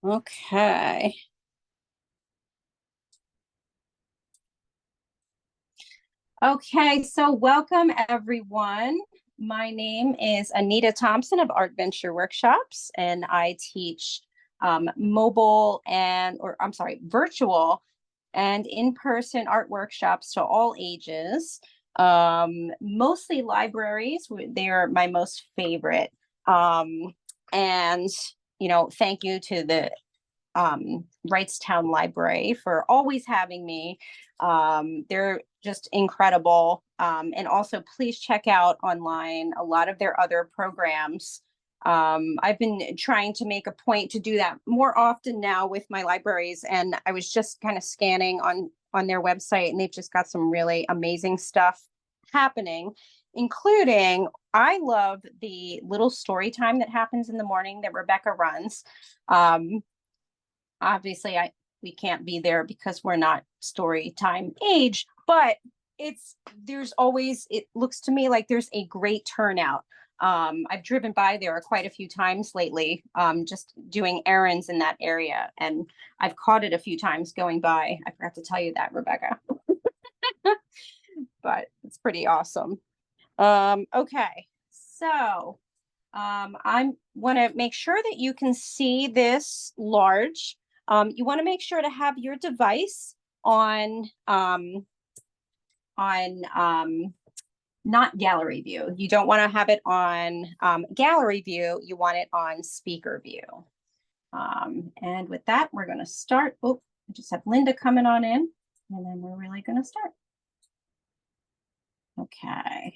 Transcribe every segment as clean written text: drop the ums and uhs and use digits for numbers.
Okay. Okay, so welcome everyone. My name is Anita Thompson of Art Venture Workshops, and I teach mobile or I'm sorry, virtual and in-person art workshops to all ages, mostly libraries. They are my most favorite. Um, and, thank you to the Wrightstown Library for always having me. They're just incredible. And also, please check out online a lot of their other programs. I've been trying to make a point to do that more often now with my libraries, and I was just kind of scanning on their website, and they've just got some really amazing stuff happening, including I love the little story time that happens in the morning that Rebecca runs. Um, Obviously we can't be there because we're not story time age, but there's always, it looks to me like there's a great turnout. I've driven by there quite a few times lately, just doing errands in that area, and I've caught it a few times going by. I forgot to tell you that, Rebecca. But it's pretty awesome. Okay, so I want to make sure that you can see this large. You want to make sure to have your device on not gallery view. You don't want to have it on gallery view. You want it on speaker view. And with that, we're going to start. Oh, I just have Linda coming on in, and then we're really going to start. Okay.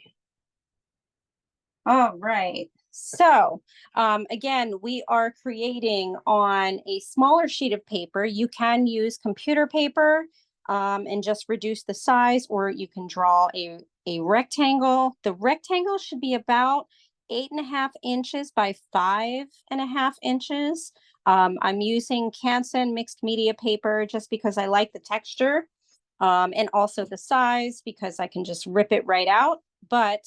All right. So again, we are creating on a smaller sheet of paper. You can use computer paper and just reduce the size, or you can draw a rectangle. The rectangle should be about 8.5 inches by 5.5 inches. I'm using Canson mixed media paper just because I like the texture, and also the size because I can just rip it right out. But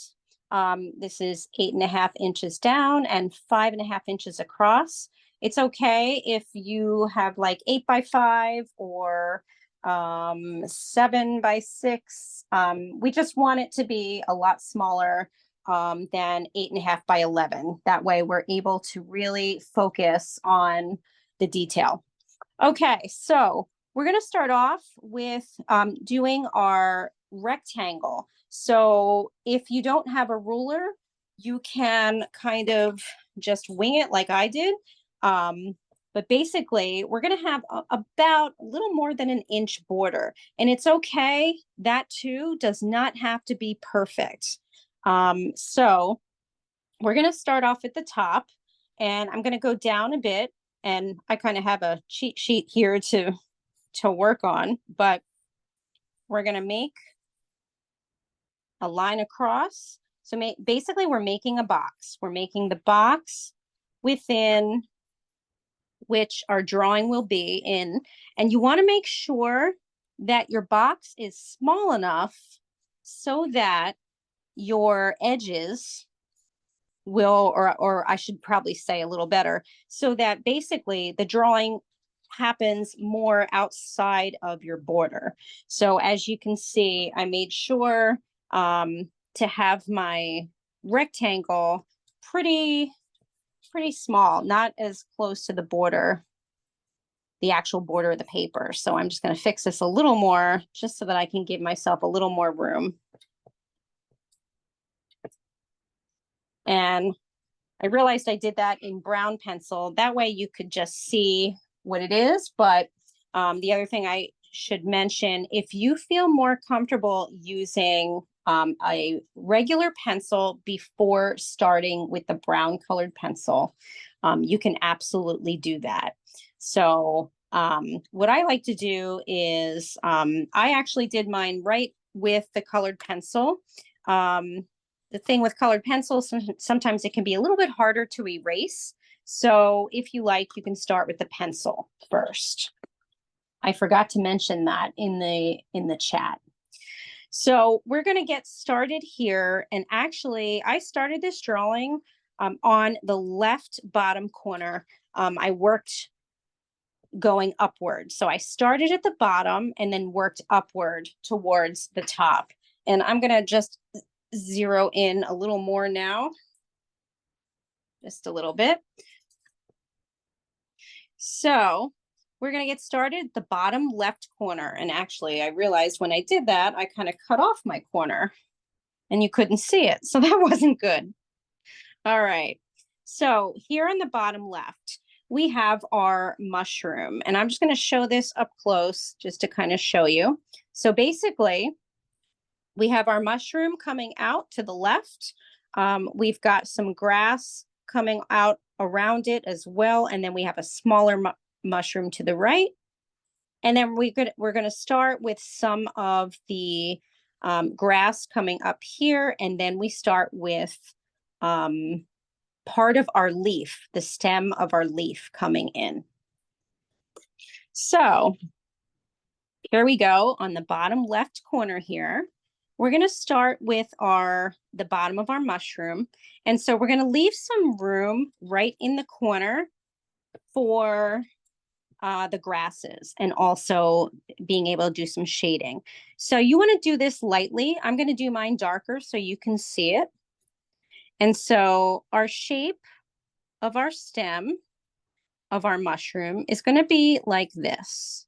this is 8.5 inches down and 5.5 inches across. It's okay if you have like 8 by 5 or 7 by 6. We just want it to be a lot smaller than 8.5 by 11. That way we're able to really focus on the detail. Okay, so we're going to start off with doing our rectangle. So if you don't have a ruler, you can kind of just wing it like I did. But basically, we're going to have about a little more than an inch border. And it's okay. That too does not have to be perfect. So we're going to start off at the top, and I'm going to go down a bit. And I kind of have a cheat sheet here to work on, but we're going to make a line across. So basically we're making a box. We're making the box within which our drawing will be in. And you want to make sure that your box is small enough so that your edges will, or I should probably say a little better, so that basically the drawing happens more outside of your border. So as you can see, I made sure to have my rectangle pretty small, not as close to the border, the actual border of the paper. So I'm just going to fix this a little more just so that I can give myself a little more room. And I realized I did that in brown pencil. That way you could just see what it is. But the other thing I should mention, if you feel more comfortable using a regular pencil before starting with the brown colored pencil, you can absolutely do that. So what I like to do is I actually did mine right with the colored pencil. The thing with colored pencils, sometimes it can be a little bit harder to erase. So if you like, you can start with the pencil first. I forgot to mention that in the chat. So we're going to get started here. And actually, I started this drawing on the left bottom corner. I worked going upward. So I started at the bottom and then worked upward towards the top. And I'm going to just zero in a little more now, just a little bit. So we're going to get started the bottom left corner. And actually, I realized when I did that, I kind of cut off my corner and you couldn't see it. So that wasn't good. All right. So here on the bottom left, we have our mushroom. And I'm just going to show this up close just to kind of show you. So basically, we have our mushroom coming out to the left. We've got some grass coming out around it as well. And then we have a smaller mushroom to the right. And then we're going to start with some of the grass coming up here. And then we start with part of our leaf, the stem of our leaf coming in. So here we go on the bottom left corner here. We're going to start with the bottom of our mushroom. And so we're going to leave some room right in the corner for the grasses and also being able to do some shading. So you want to do this lightly. I'm going to do mine darker so you can see it. And so our shape of our stem of our mushroom is going to be like this.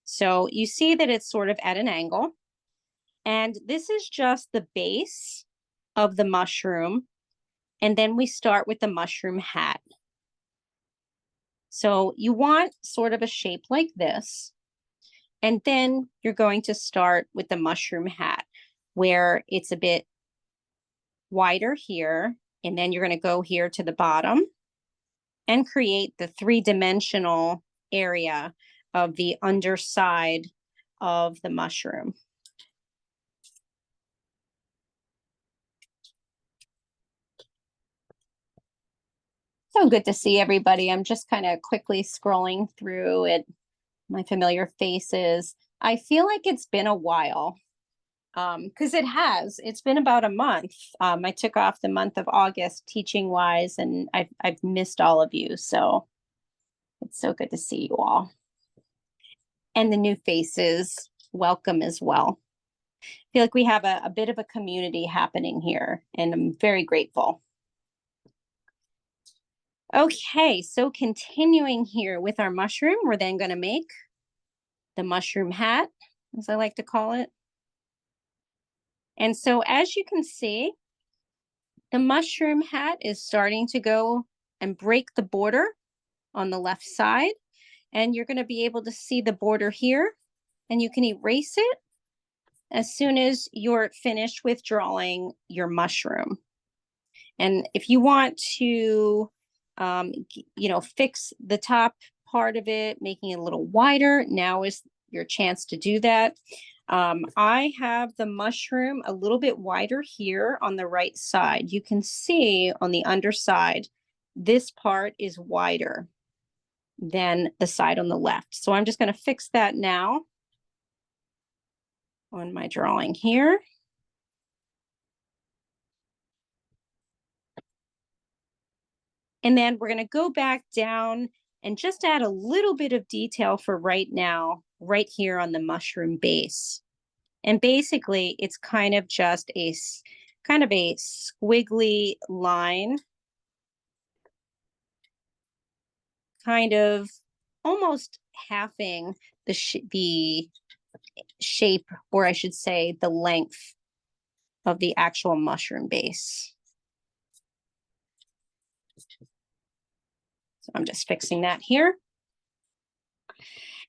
So you see that it's sort of at an angle. And this is just the base of the mushroom. And then we start with the mushroom hat. So you want sort of a shape like this. And then you're going to start with the mushroom hat where it's a bit wider here. And then you're going to go here to the bottom and create the three-dimensional area of the underside of the mushroom. So good to see everybody. I'm just kind of quickly scrolling through it, my familiar faces. I feel like it's been a while because it has. It's been about a month. I took off the month of August teaching wise, and I've missed all of you. So it's so good to see you all. And the new faces, welcome as well. I feel like we have a bit of a community happening here, and I'm very grateful. Okay, so continuing here with our mushroom, we're then going to make the mushroom hat, as I like to call it. And so as you can see, the mushroom hat is starting to go and break the border on the left side. And you're going to be able to see the border here, and you can erase it as soon as you're finished with drawing your mushroom. And if you want to fix the top part of it, making it a little wider, now is your chance to do that. I have the mushroom a little bit wider here on the right side. You can see on the underside, this part is wider than the side on the left. So I'm just going to fix that now on my drawing here. And then we're going to go back down and just add a little bit of detail for right now, right here on the mushroom base. And basically, it's kind of just a squiggly line, kind of almost halving the shape, or I should say the length of the actual mushroom base. So I'm just fixing that here.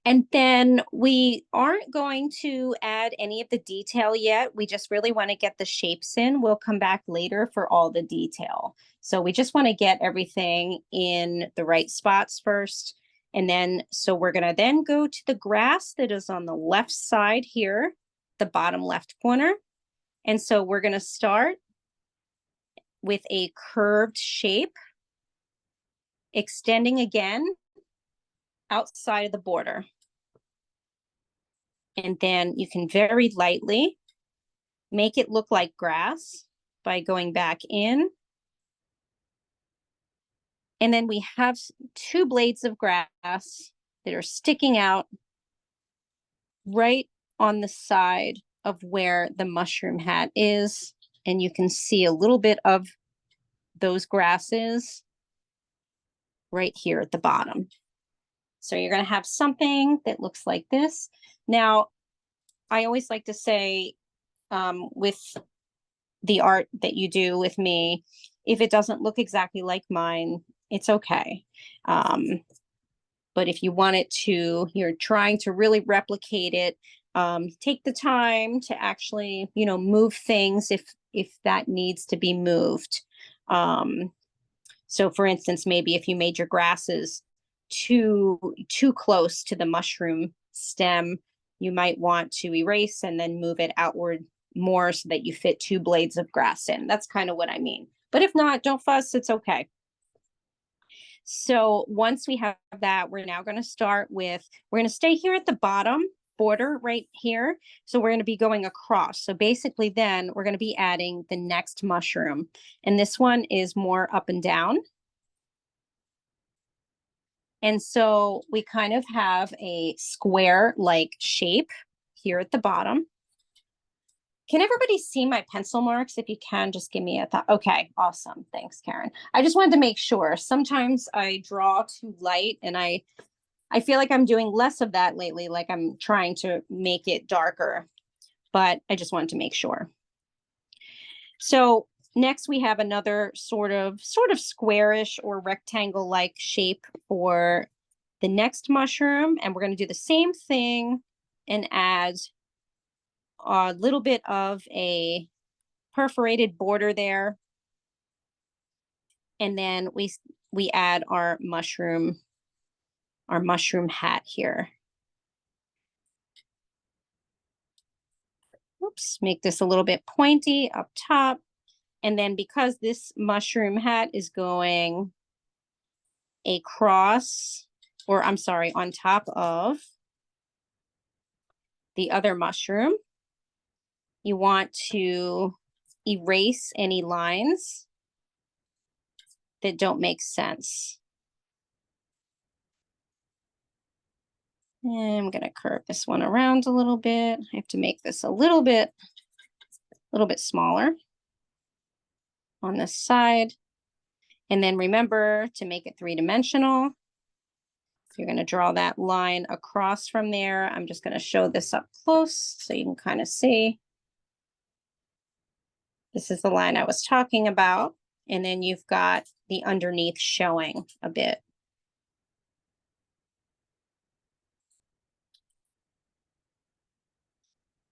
And then we aren't going to add any of the detail yet. We just really want to get the shapes in. We'll come back later for all the detail. So we just want to get everything in the right spots first. And then, so we're going to then go to the grass that is on the left side here, the bottom left corner. And so we're going to start with a curved shape, extending again outside of the border. And then you can very lightly make it look like grass by going back in And then we have 2 blades of grass that are sticking out right on the side of where the mushroom hat is. And you can see a little bit of those grasses right here at the bottom. So you're going to have something that looks like this. Now, I always like to say, with the art that you do with me, if it doesn't look exactly like mine, it's okay. But if you want it to, you're trying to really replicate it, take the time to actually, move things if that needs to be moved. So for instance, maybe if you made your grasses too close to the mushroom stem, you might want to erase and then move it outward more so that you fit 2 blades of grass in. That's kind of what I mean. But if not, don't fuss, it's okay. So once we have that, we're now going to start with, we're going to stay here at the bottom border right here. So we're going to be going across. So basically then we're going to be adding the next mushroom. And this one is more up and down. And so we kind of have a square-like shape here at the bottom. Can everybody see my pencil marks? If you can, just give me a thought. Okay, awesome. Thanks, Karen. I just wanted to make sure. Sometimes I draw too light and I feel like I'm doing less of that lately, like I'm trying to make it darker, but I just wanted to make sure. So next we have another sort of squarish or rectangle-like shape for the next mushroom. And we're going to do the same thing and add a little bit of a perforated border there. And then we add our mushroom hat here. Oops, make this a little bit pointy up top. And then because this mushroom hat is going across, or I'm sorry, on top of the other mushroom, you want to erase any lines that don't make sense. And I'm going to curve this one around a little bit. I have to make this a little bit smaller on this side. And then remember to make it 3-dimensional. You're going to draw that line across from there. I'm just going to show this up close so you can kind of see. This is the line I was talking about. And then you've got the underneath showing a bit.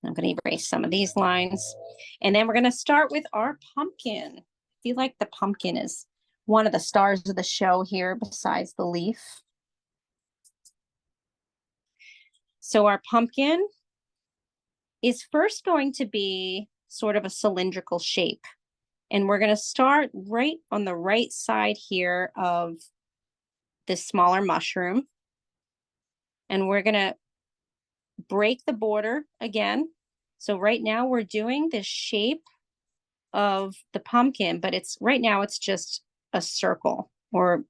I'm going to erase some of these lines. And then we're going to start with our pumpkin. I feel like the pumpkin is one of the stars of the show here besides the leaf. So our pumpkin is first going to be sort of a cylindrical shape. And we're going to start right on the right side here of this smaller mushroom. And we're going to break the border again. So right now we're doing the shape of the pumpkin, but right now it's just a circle or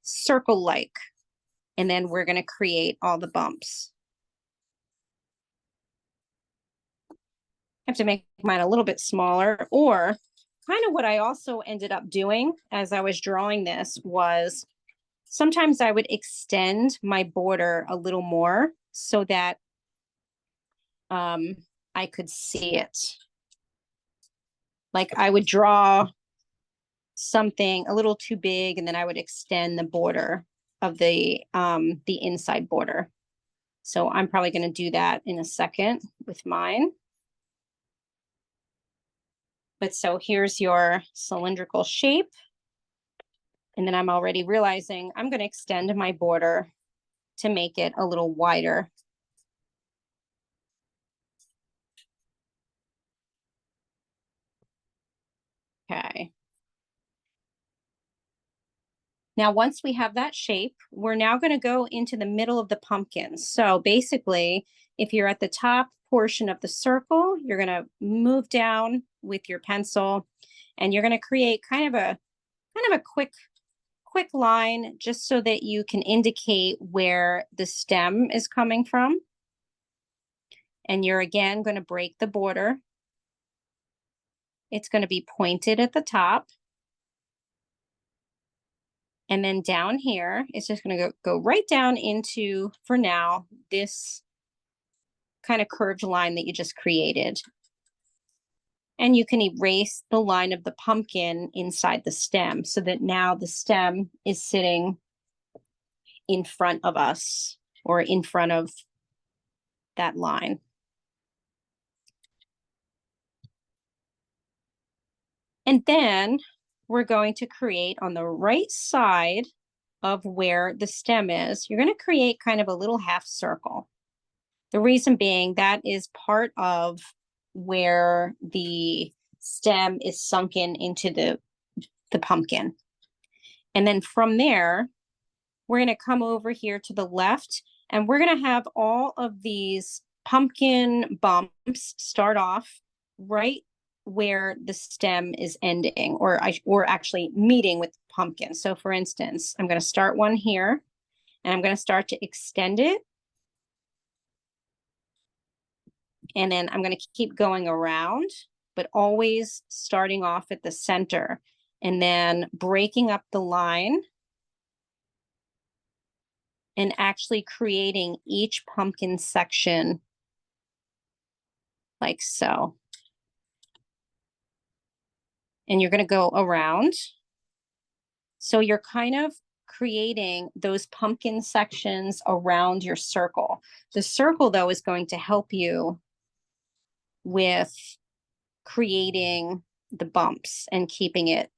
circle-like. And then we're going to create all the bumps. I have to make mine a little bit smaller, or kind of what I also ended up doing as I was drawing this was sometimes I would extend my border a little more so that I could see it. Like I would draw something a little too big and then I would extend the border of the inside border. So I'm probably going to do that in a second with mine. But so here's your cylindrical shape. And then I'm already realizing I'm going to extend my border to make it a little wider. Okay. Now, once we have that shape, we're now going to go into the middle of the pumpkin. So basically, if you're at the top portion of the circle, you're going to move down with your pencil and you're going to create kind of a quick quick line just so that you can indicate where the stem is coming from. And you're again going to break the border. It's going to be pointed at the top. And then down here, it's just going to go right down into, for now, this kind of curved line that you just created. And you can erase the line of the pumpkin inside the stem so that now the stem is sitting in front of us or in front of that line. And then we're going to create on the right side of where the stem is, you're going to create kind of a little half circle. The reason being that is part of where the stem is sunken into the pumpkin. And then from there, we're going to come over here to the left, and we're going to have all of these pumpkin bumps start off right where the stem is ending, or actually meeting with the pumpkin. So for instance, I'm going to start one here, and I'm going to start to extend it. And then I'm going to keep going around, but always starting off at the center and then breaking up the line and actually creating each pumpkin section like so. And you're going to go around. So you're kind of creating those pumpkin sections around your circle. The circle, though, is going to help you with creating the bumps and keeping it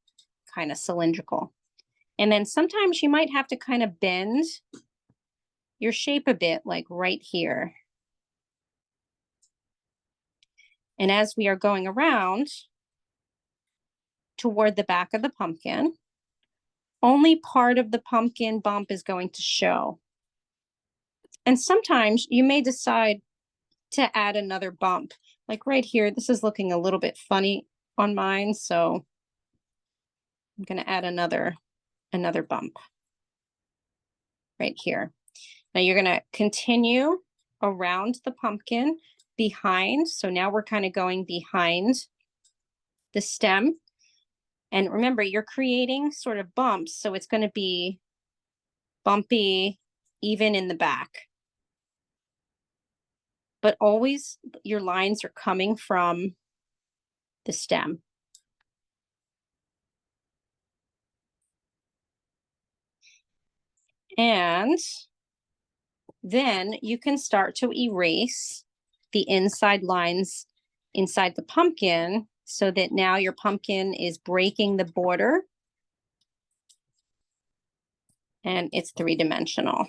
kind of cylindrical. And then sometimes you might have to kind of bend your shape a bit, like right here. And as we are going around toward the back of the pumpkin, only part of the pumpkin bump is going to show. And sometimes you may decide to add another bump. Like right here, this is looking a little bit funny on mine, so I'm going to add another bump right here. Now you're going to continue around the pumpkin behind. So now we're kind of going behind the stem. And remember, you're creating sort of bumps, so it's going to be bumpy even in the back. But always your lines are coming from the stem. And then you can start to erase the inside lines inside the pumpkin so that now your pumpkin is breaking the border and it's three-dimensional.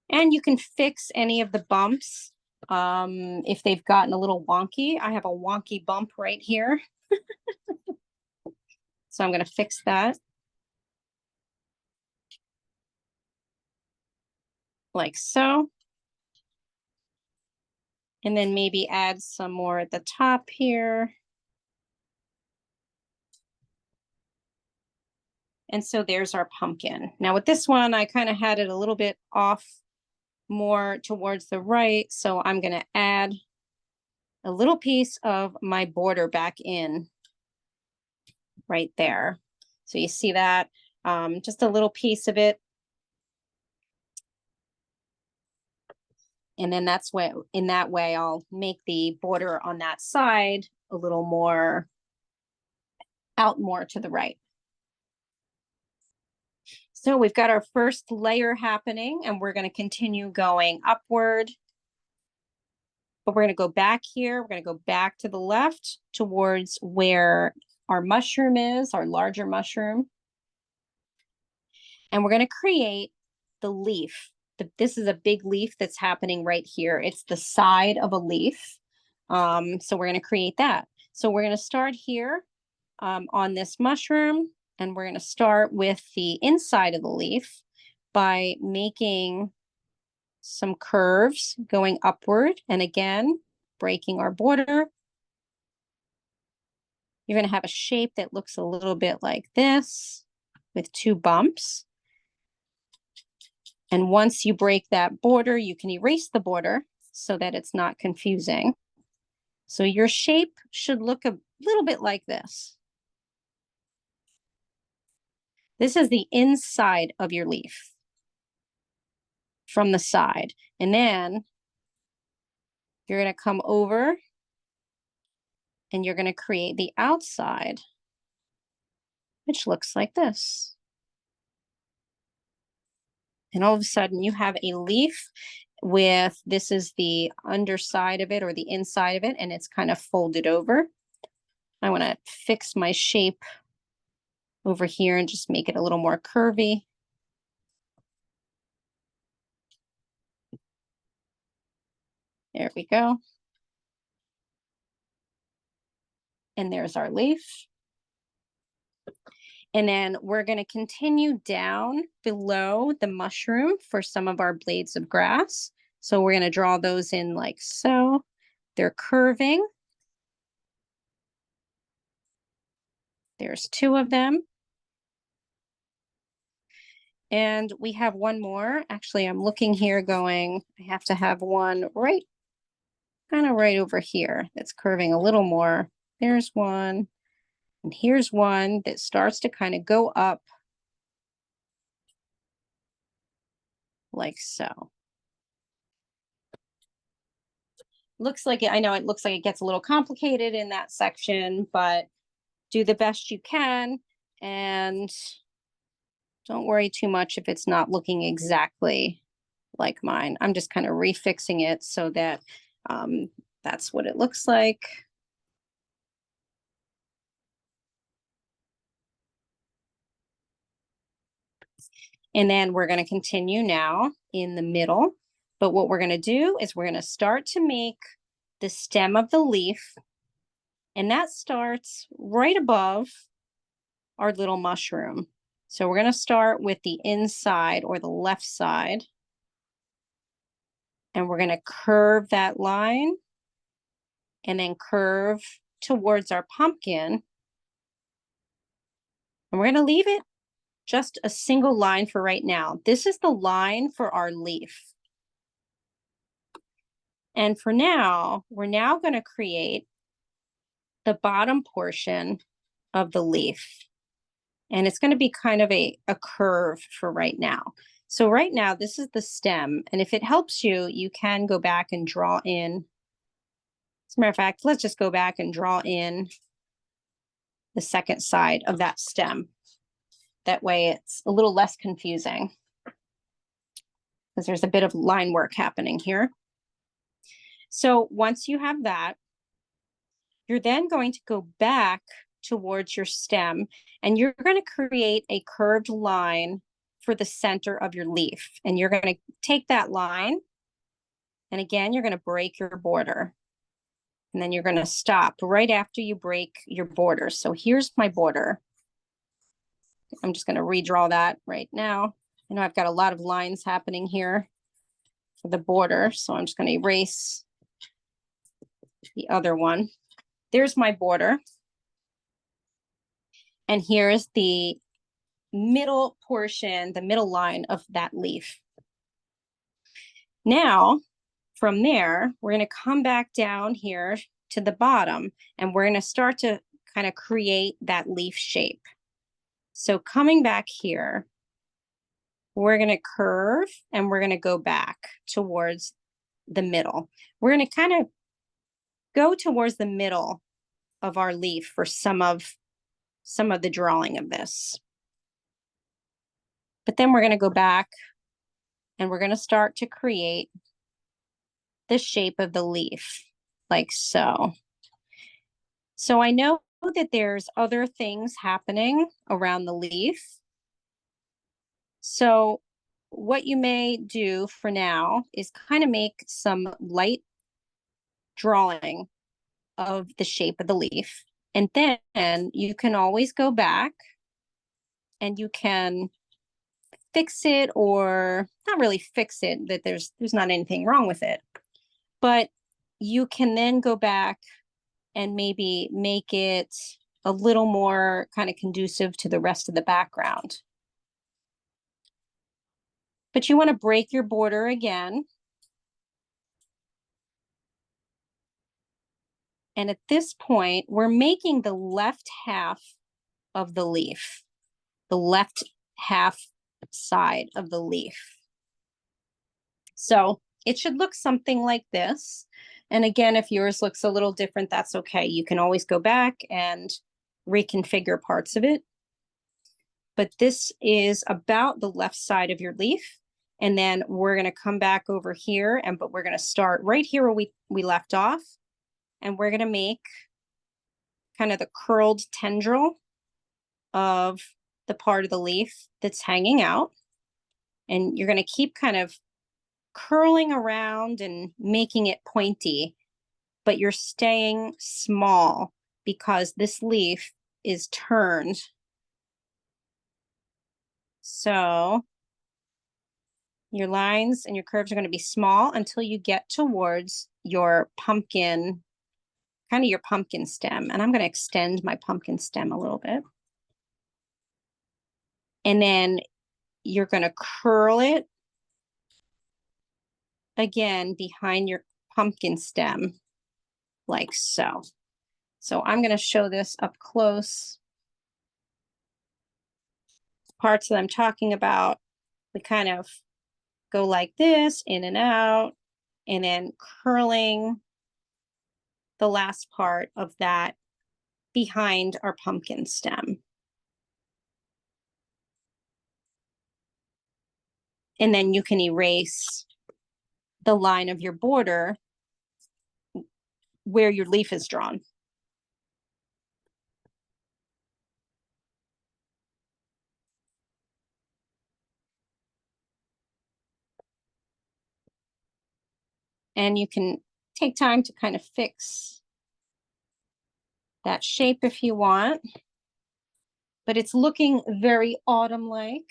And you can fix any of the bumps if they've gotten a little wonky. I have a wonky bump right here. So I'm going to fix that. Like so. And then maybe add some more at the top here. And so there's our pumpkin. Now with this one, I kind of had it a little bit off more towards the right. So I'm going to add a little piece of my border back in right there. So you see that, just a little piece of it. And then that's what, in that way, I'll make the border on that side a little more out more to the right. So we've got our first layer happening, and we're going to continue going upward. But we're going to go back here. We're going to go back to the left towards where our mushroom is, our larger mushroom. And we're going to create the leaf. This is a big leaf that's happening right here. It's the side of a leaf. So we're going to create that. So we're going to start here on this mushroom, and we're going to start with the inside of the leaf by making some curves going upward, and again, breaking our border. You're going to have a shape that looks a little bit like this. with 2 bumps. And once you break that border, you can erase the border so that it's not confusing. So your shape should look a little bit like this. This is the inside of your leaf from the side. And then you're going to come over and you're going to create the outside, which looks like this. And all of a sudden you have a leaf with, this is the underside of it or the inside of it, and it's kind of folded over. I want to fix my shape over here and just make it a little more curvy. There we go. And there's our leaf. And then we're going to continue down below the mushroom for some of our blades of grass. So we're going to draw those in like so. They're curving. There's 2 of them. And we have one more. Actually, I'm looking here going, I have to have one right, kind of right over here. That's curving a little more. There's one. And here's one that starts to kind of go up like so. Looks like it, I know it looks like it gets a little complicated in that section, but do the best you can and don't worry too much if it's not looking exactly like mine. I'm just kind of refixing it so that that's what it looks like. And then we're going to continue now in the middle. But what we're going to do is we're going to start to make the stem of the leaf. And that starts right above our little mushroom. So we're going to start with the inside or the left side. And we're going to curve that line and then curve towards our pumpkin. And we're going to leave it just a single line for right now. This is the line for our leaf. And for now, we're now going to create the bottom portion of the leaf. And it's going to be kind of a curve for right now. So right now, this is the stem. And if it helps you, you can go back and draw in. As a matter of fact, let's just go back and draw in the second side of that stem. That way it's a little less confusing because there's a bit of line work happening here. So once you have that, you're then going to go back towards your stem and you're going to create a curved line for the center of your leaf. And you're going to take that line and again, you're going to break your border. And then you're going to stop right after you break your border. So here's my border. I'm just going to redraw that right now. I know I've got a lot of lines happening here for the border. So I'm just going to erase the other one. There's my border. And here's the middle portion, the middle line of that leaf. Now, from there, we're going to come back down here to the bottom and we're going to start to kind of create that leaf shape. So coming back here, we're going to curve and we're going to go back towards the middle. We're going to kind of go towards the middle of our leaf for some of the drawing of this. But then we're going to go back and we're going to start to create the shape of the leaf like so. So I know that there's other things happening around the leaf. So what you may do for now is kind of make some light drawing of the shape of the leaf. And then you can always go back and you can fix it, or not really fix it, that there's not anything wrong with it. But you can then go back and maybe make it a little more kind of conducive to the rest of the background. But you want to break your border again. And at this point, we're making the left half of the leaf, the left half side of the leaf. So it should look something like this. And again, if yours looks a little different, that's okay. You can always go back and reconfigure parts of it. But this is about the left side of your leaf. And then we're going to come back over here, but we're going to start right here where we left off. And we're going to make kind of the curled tendril of the part of the leaf that's hanging out. And you're going to keep kind of curling around and making it pointy, but you're staying small because this leaf is turned. So your lines and your curves are going to be small until you get towards your pumpkin, kind of your pumpkin stem. And I'm going to extend my pumpkin stem a little bit. And then you're going to curl it again behind your pumpkin stem, like so. So I'm going to show this up close. Parts that I'm talking about, we kind of go like this, in and out, and then curling the last part of that behind our pumpkin stem. And then you can erase the line of your border where your leaf is drawn. And you can take time to kind of fix that shape if you want. But it's looking very autumn-like.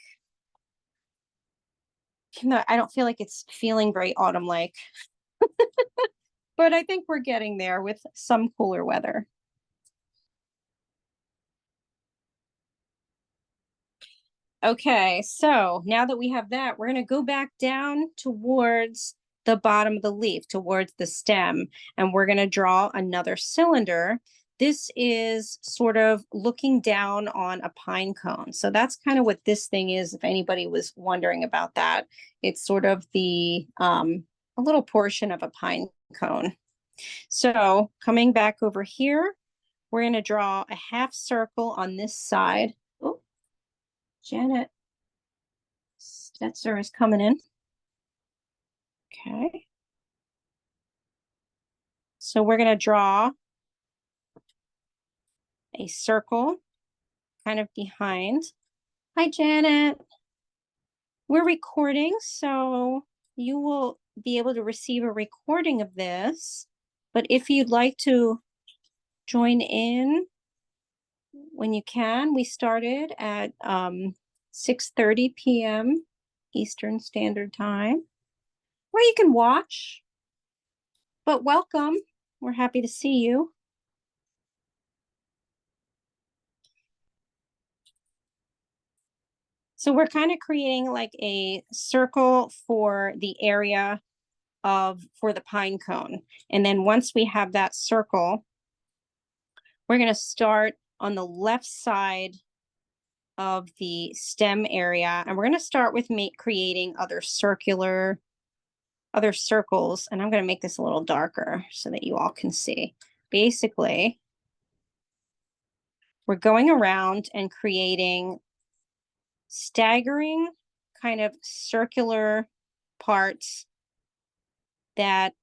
No, I don't feel like it's feeling very autumn-like. But I think we're getting there with some cooler weather. Okay, so now that we have that, we're going to go back down towards the bottom of the leaf, towards the stem, and we're going to draw another cylinder. This is sort of looking down on a pine cone. So that's kind of what this thing is, if anybody was wondering about that. It's sort of the a little portion of a pine cone. So coming back over here, we're going to draw a half circle on this side. Oh, Janet Stetzer is coming in. Okay. So we're going to draw a circle kind of behind. Hi, Janet. We're recording, so you will be able to receive a recording of this. But if you'd like to join in when you can, we started at 6:30 p.m. Eastern Standard Time, where you can watch. But welcome. We're happy to see you. So we're kind of creating like a circle for the area for the pine cone. And then once we have that circle, we're going to start on the left side of the stem area. And we're going to start with creating other circles. And I'm going to make this a little darker so that you all can see. Basically, we're going around and creating staggering kind of circular parts that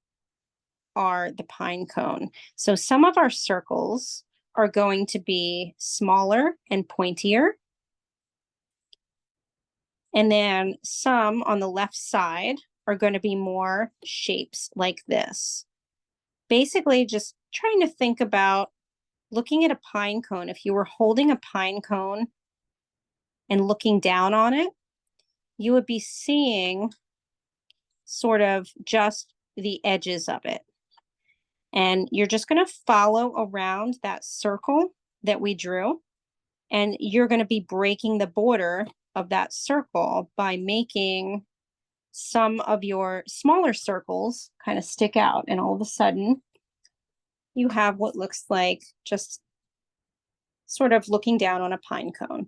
are the pine cone. So some of our circles are going to be smaller and pointier. And then some on the left side are going to be more shapes like this. Basically, just trying to think about looking at a pine cone. If you were holding a pine cone and looking down on it, you would be seeing sort of just the edges of it. And you're just going to follow around that circle that we drew. And you're going to be breaking the border of that circle by making some of your smaller circles kind of stick out, and all of a sudden you have what looks like just sort of looking down on a pine cone.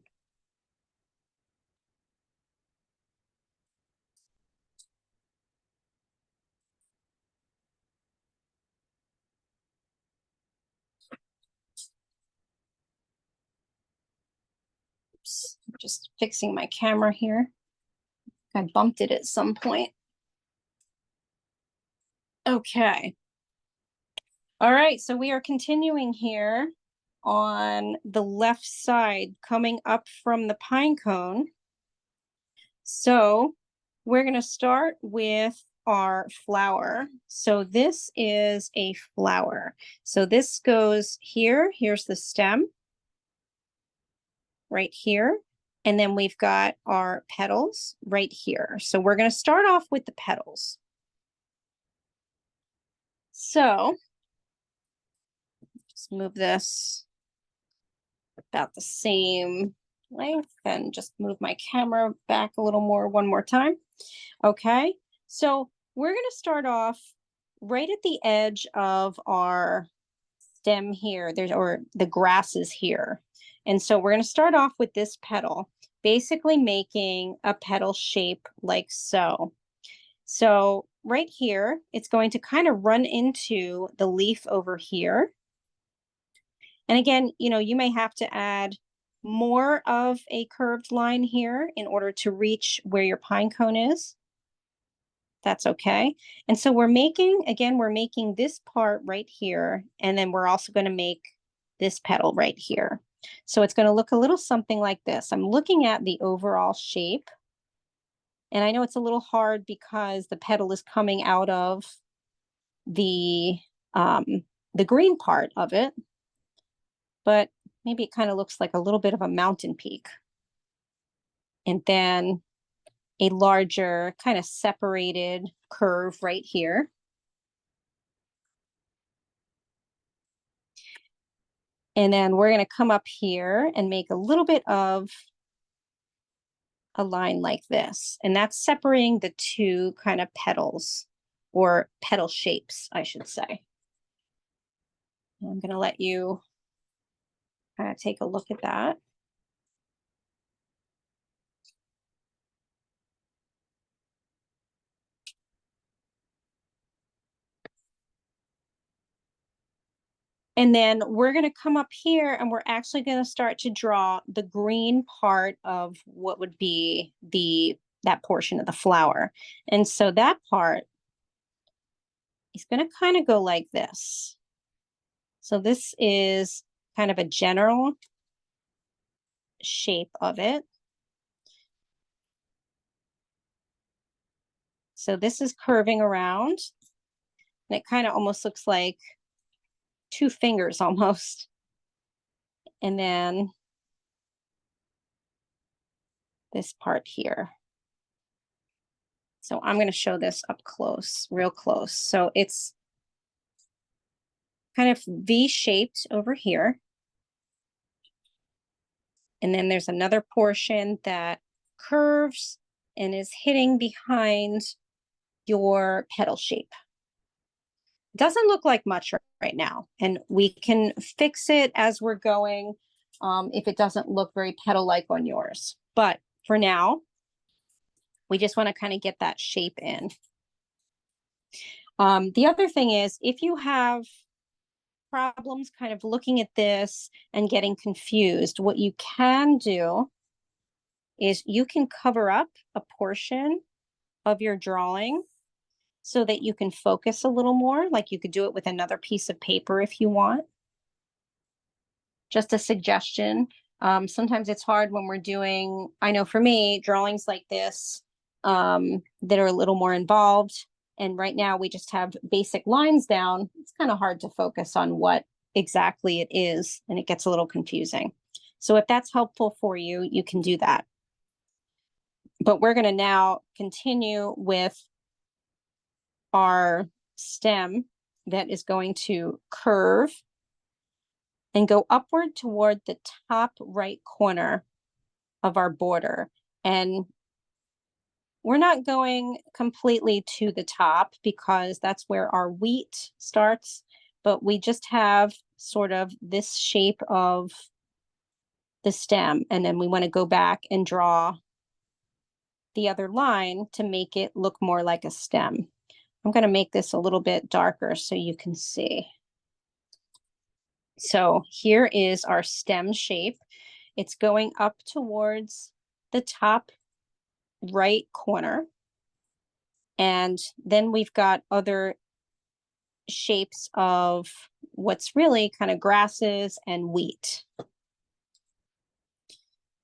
Oops, I'm just fixing my camera here. I bumped it at some point. Okay. All right, so we are continuing here on the left side, coming up from the pine cone. So we're going to start with our flower. So this is a flower. So this goes here. Here's the stem right here. And then we've got our petals right here. So we're going to start off with the petals. So just move this about the same length and just move my camera back a little more one more time. Okay, so we're going to start off right at the edge of our stem here. Or the grasses here. And so we're going to start off with this petal, basically making a petal shape like so. So right here, it's going to kind of run into the leaf over here. And again, you may have to add more of a curved line here in order to reach where your pine cone is. That's okay. And so we're making this part right here, and then we're also going to make this petal right here. So it's going to look a little something like this. I'm looking at the overall shape, and I know it's a little hard because the petal is coming out of the green part of it, but maybe it kind of looks like a little bit of a mountain peak. And then a larger kind of separated curve right here. And then we're going to come up here and make a little bit of a line like this. And that's separating the two kind of petals, or petal shapes, I should say. I'm going to let you kind of take a look at that. And then we're going to come up here and we're actually going to start to draw the green part of what would be that portion of the flower. And so that part is going to kind of go like this. So this is kind of a general shape of it. So this is curving around, and it kind of almost looks like two fingers almost. And then this part here. So I'm going to show this up close, real close. So it's kind of V-shaped over here. And then there's another portion that curves and is hitting behind your petal shape. Doesn't look like much right now, and we can fix it as we're going if it doesn't look very petal-like on yours. But for now, we just want to kind of get that shape in. The other thing is, if you have problems kind of looking at this and getting confused, what you can do is you can cover up a portion of your drawing so that you can focus a little more. Like you could do it with another piece of paper if you want. Just a suggestion. Sometimes it's hard when we're doing, I know for me, drawings like this that are a little more involved. And right now we just have basic lines down. It's kind of hard to focus on what exactly it is, and it gets a little confusing. So if that's helpful for you, you can do that. But we're going to now continue with our stem that is going to curve and go upward toward the top right corner of our border. And we're not going completely to the top because that's where our wheat starts, but we just have sort of this shape of the stem. And then we want to go back and draw the other line to make it look more like a stem. I'm going to make this a little bit darker so you can see. So here is our stem shape. It's going up towards the top right corner. And then we've got other shapes of what's really kind of grasses and wheat.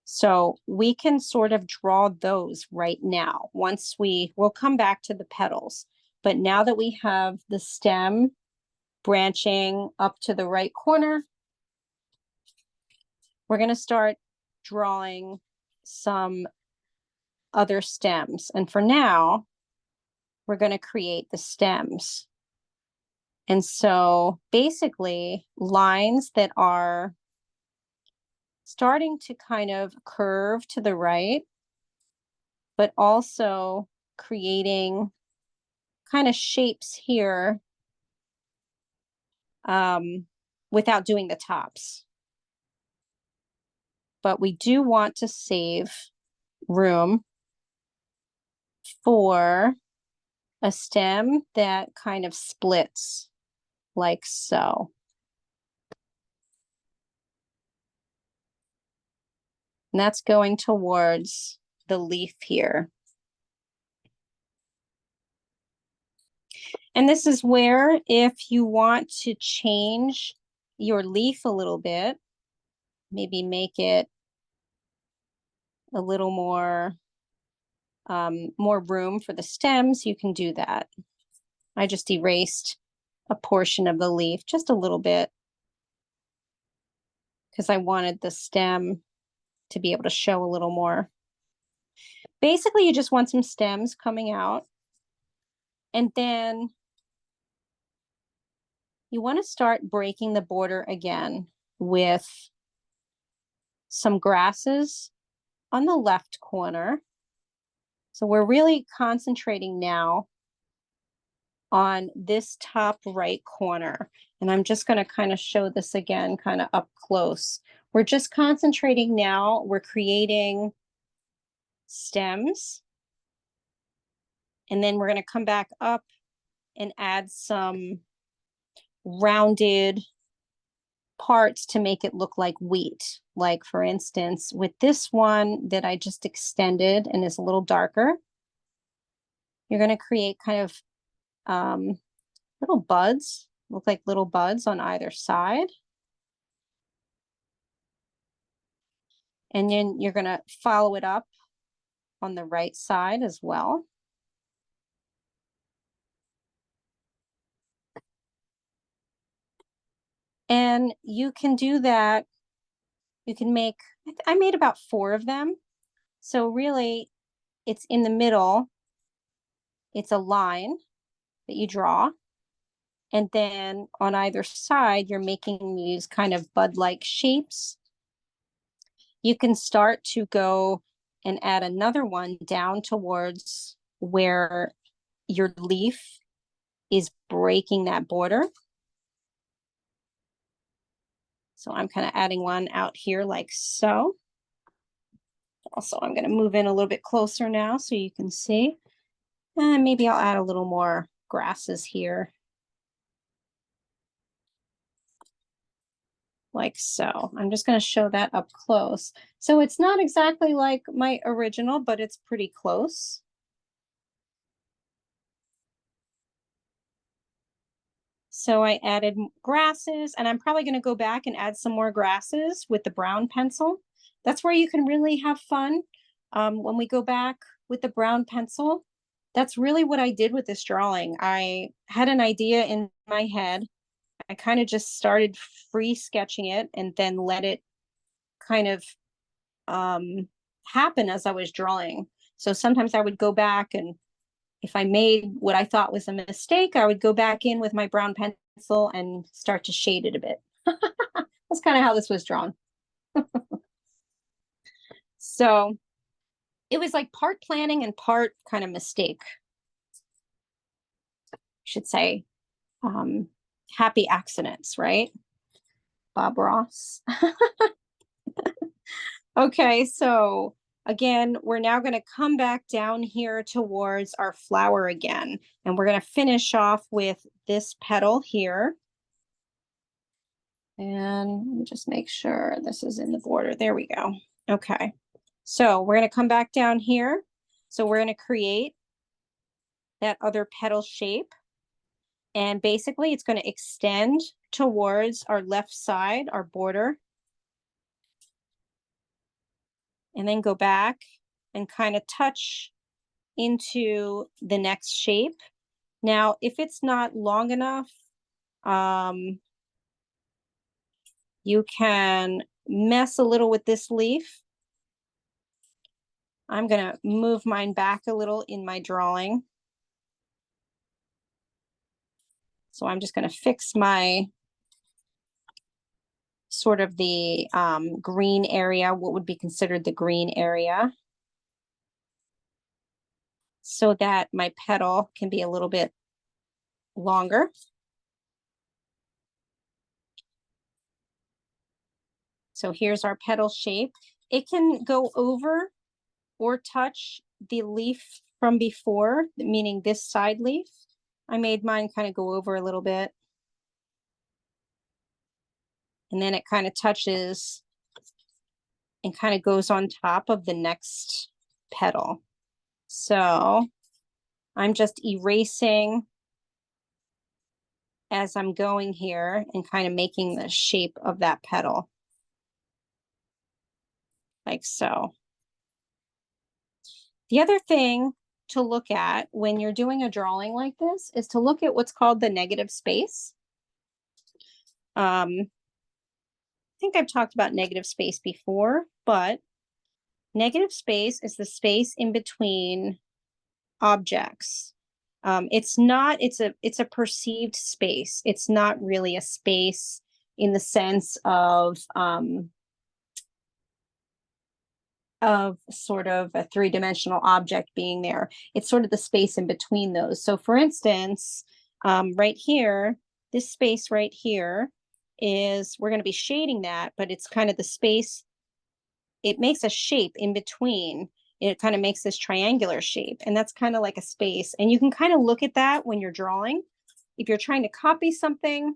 So we can sort of draw those right now. We'll come back to the petals. But now that we have the stem branching up to the right corner, we're going to start drawing some other stems. And for now, we're going to create the stems. And so basically lines that are starting to kind of curve to the right, but also creating kind of shapes here without doing the tops. But we do want to save room for a stem that kind of splits like so. And that's going towards the leaf here. And this is where, if you want to change your leaf a little bit, maybe make it a little more room for the stems, you can do that. I just erased a portion of the leaf, just a little bit, because I wanted the stem to be able to show a little more. Basically, you just want some stems coming out. And then you want to start breaking the border again with some grasses on the left corner. So we're really concentrating now on this top right corner. And I'm just going to kind of show this again, kind of up close. We're just concentrating now. We're creating stems. And then we're going to come back up and add some rounded parts to make it look like wheat. Like, for instance, with this one that I just extended and is a little darker, you're going to create kind of little buds, look like little buds on either side. And then you're going to follow it up on the right side as well. And you can do that. You can make, I made about 4 of them. So really, it's in the middle. It's a line that you draw. And then on either side, you're making these kind of bud-like shapes. You can start to go and add another one down towards where your leaf is breaking that border. So I'm kind of adding one out here like so. Also, I'm going to move in a little bit closer now so you can see. And maybe I'll add a little more grasses here. Like so. I'm just going to show that up close. So it's not exactly like my original, but it's pretty close. So I added grasses, and I'm probably going to go back and add some more grasses with the brown pencil. That's where you can really have fun. When we go back with the brown pencil, that's really what I did with this drawing. I had an idea in my head. I kind of just started free sketching it and then let it kind of happen as I was drawing. So sometimes I would go back, and if I made what I thought was a mistake, I would go back in with my brown pencil and start to shade it a bit. That's kind of how this was drawn. So it was like part planning and part kind of mistake, I should say. Um, happy accidents, right? Bob Ross. Okay, so again, we're now going to come back down here towards our flower again, and we're going to finish off with this petal here. And let me just make sure this is in the border. There we go. Okay, so we're going to come back down here. So we're going to create that other petal shape. And basically, it's going to extend towards our left side, our border, and then go back and kind of touch into the next shape. Now, if it's not long enough, you can mess a little with this leaf. I'm going to move mine back a little in my drawing. So I'm just going to fix my sort of the green area, what would be considered the green area, so that my petal can be a little bit longer. So here's our petal shape. It can go over or touch the leaf from before, meaning this side leaf. I made mine kind of go over a little bit. And then it kind of touches and kind of goes on top of the next petal. So I'm just erasing as I'm going here and kind of making the shape of that petal. Like so. The other thing to look at when you're doing a drawing like this is to look at what's called the negative space. I think I've talked about negative space before, but negative space is the space in between objects. It's a perceived space. It's not really a space in the sense of sort of a three-dimensional object being there. It's sort of the space in between those. So for instance, right here, this space right here is, we're going to be shading that, but it's kind of the space. It makes a shape in between. It kind of makes this triangular shape, and that's kind of like a space. And you can kind of look at that when you're drawing. If you're trying to copy something,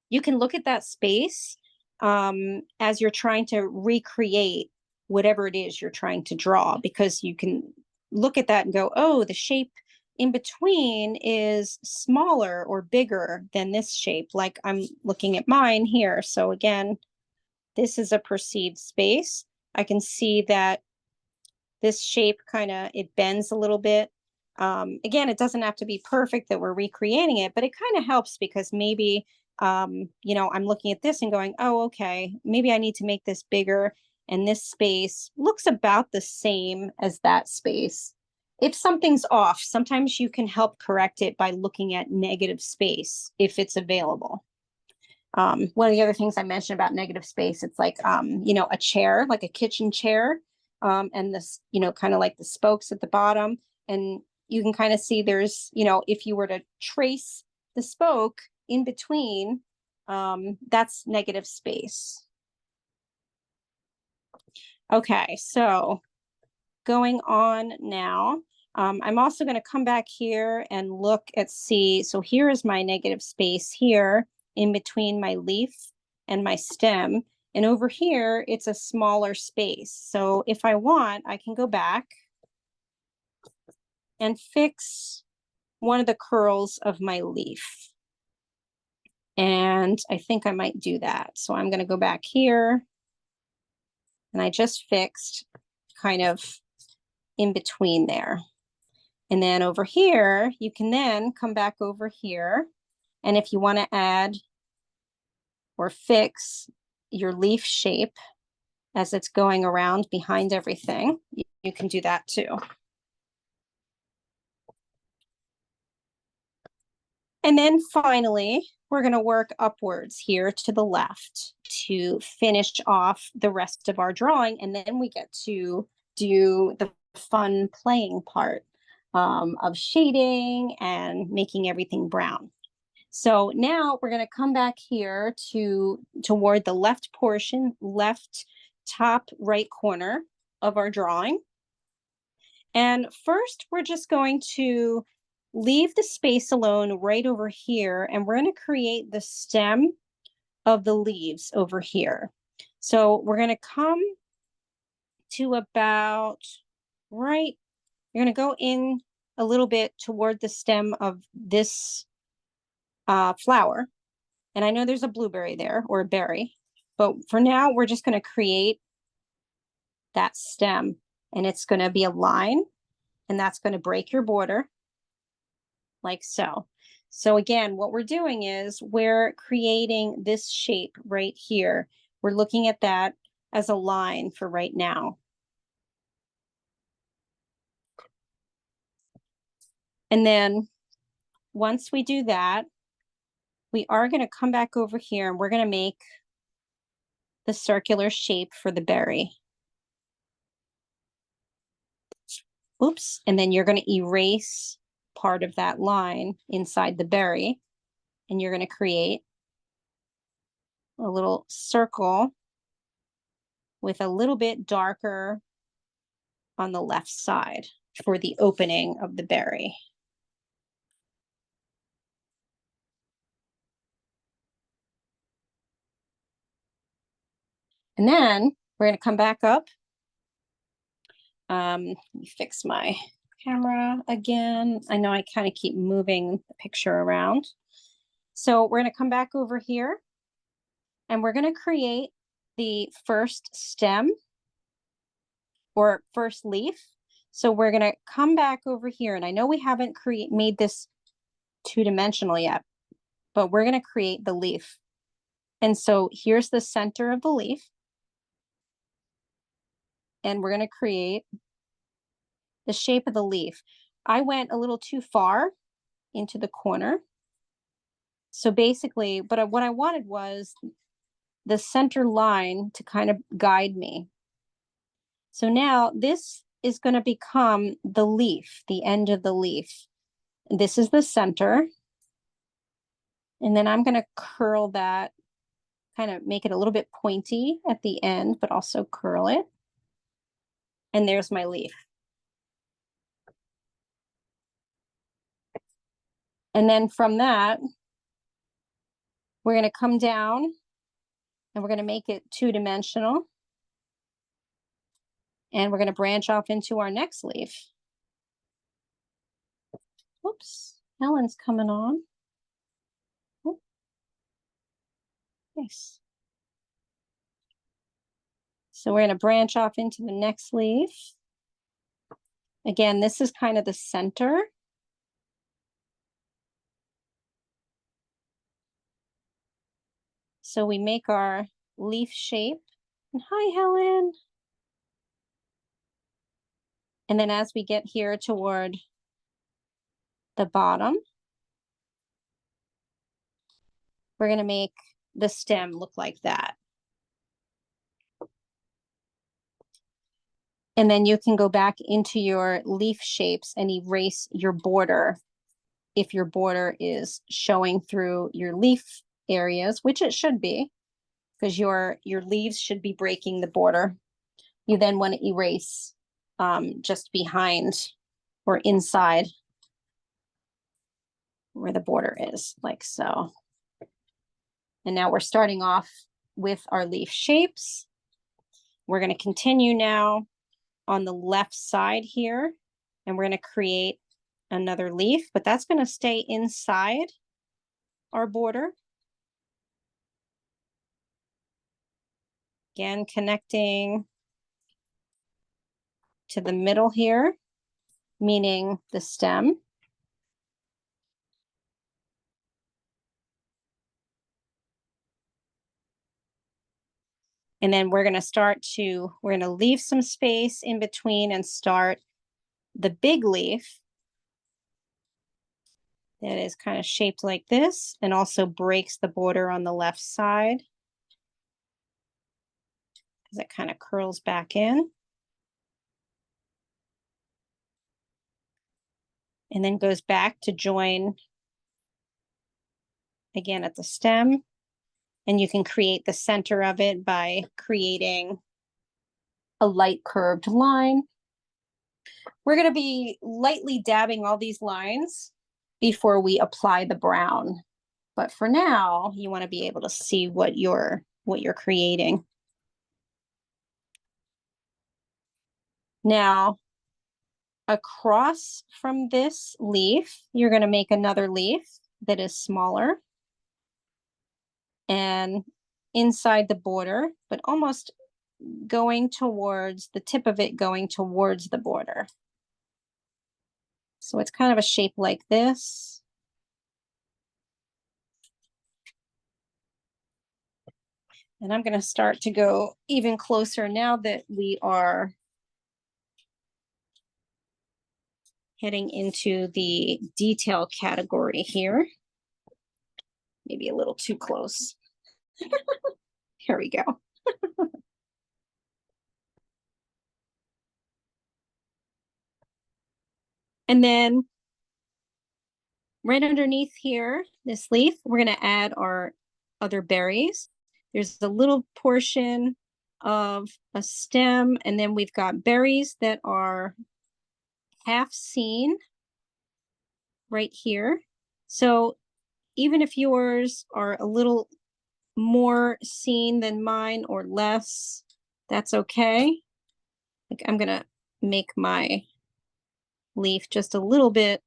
you can look at that space as you're trying to recreate whatever it is you're trying to draw, because you can look at that and go, oh, the shape in between is smaller or bigger than this shape. Like I'm looking at mine here. So again, this is a perceived space. I can see that this shape kind of, it bends a little bit. Again, it doesn't have to be perfect that we're recreating it, but it kind of helps because maybe, you know, I'm looking at this and going, oh, okay, maybe I need to make this bigger. And this space looks about the same as that space. If something's off, sometimes you can help correct it by looking at negative space if it's available. One of the other things I mentioned about negative space, it's like, you know, a chair, like a kitchen chair, and this, you know, kind of like the spokes at the bottom. And you can kind of see there's, you know, if you were to trace the spoke in between, that's negative space. Okay, so going on now, I'm also going to come back here and look at, see, so here is my negative space here in between my leaf and my stem. And over here, it's a smaller space. So if I want, I can go back and fix one of the curls of my leaf. And I think I might do that. So I'm going to go back here. And I just fixed kind of in between there. And then over here, you can then come back over here. And if you want to add or fix your leaf shape as it's going around behind everything, you can do that too. And then finally, we're going to work upwards here to the left to finish off the rest of our drawing. And then we get to do the fun playing part of shading and making everything brown. So now we're going to come back here toward the left portion, left top right corner of our drawing. And first, we're just going to leave the space alone right over here, and we're going to create the stem of the leaves over here. So we're going to come to about right, you're going to go in a little bit toward the stem of this flower. And I know there's a blueberry there or a berry, but for now, we're just going to create that stem, and it's going to be a line, and that's going to break your border like so. So again, what we're doing is we're creating this shape right here. We're looking at that as a line for right now. And then once we do that, we are going to come back over here and we're going to make the circular shape for the berry. Oops. And then you're going to erase part of that line inside the berry, and you're going to create a little circle with a little bit darker on the left side for the opening of the berry. And then we're going to come back up. Let me fix my camera again. I know I kind of keep moving the picture around. So we're going to come back over here and we're going to create the first stem or first leaf. So we're going to come back over here, and I know we haven't made this two-dimensional yet, but we're going to create the leaf. And so here's the center of the leaf. And we're going to create the shape of the leaf. I went a little too far into the corner. So basically, but what I wanted was the center line to kind of guide me. So now this is going to become the leaf, the end of the leaf. This is the center. And then I'm going to curl that, kind of make it a little bit pointy at the end, but also curl it. And there's my leaf. And then from that, we're going to come down and we're going to make it two-dimensional. And we're going to branch off into our next leaf. Whoops, Helen's coming on. Oh, nice. So we're going to branch off into the next leaf. Again, this is kind of the center. So we make our leaf shape. And hi, Helen. And then as we get here toward the bottom, we're going to make the stem look like that. And then you can go back into your leaf shapes and erase your border if your border is showing through your leaf areas, which it should be, because your leaves should be breaking the border. You then want to erase just behind or inside where the border is, like so. And now we're starting off with our leaf shapes. We're going to continue now on the left side here, and we're going to create another leaf, but that's going to stay inside our border. Again, connecting to the middle here, meaning the stem. And then we're going to leave some space in between and start the big leaf that is kind of shaped like this and also breaks the border on the left side as it kind of curls back in. and then goes back to join again at the stem. And you can create the center of it by creating a light curved line. We're going to be lightly dabbing all these lines before we apply the brown. But for now, you want to be able to see what you're creating. Now, across from this leaf, you're going to make another leaf that is smaller and inside the border, but almost going towards the tip of it, going towards the border. So it's kind of a shape like this. And I'm going to start to go even closer now that we are heading into the detail category here. Maybe a little too close. Here we go. And then right underneath here, this leaf, we're going to add our other berries. There's a little portion of a stem, and then we've got berries that are half seen right here. So even if yours are a little more seen than mine or less, that's okay. Like I'm gonna make my leaf just a little bit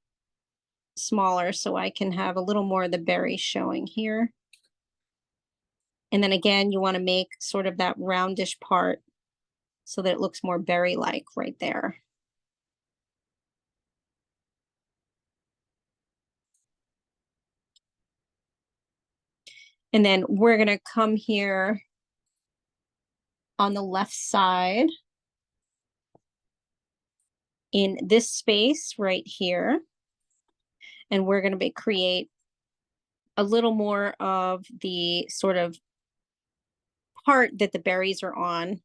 smaller so I can have a little more of the berry showing here. And then again, you want to make sort of that roundish part so that it looks more berry-like right there. And then we're going to come here on the left side in this space right here. And we're going to create a little more of the sort of part that the berries are on.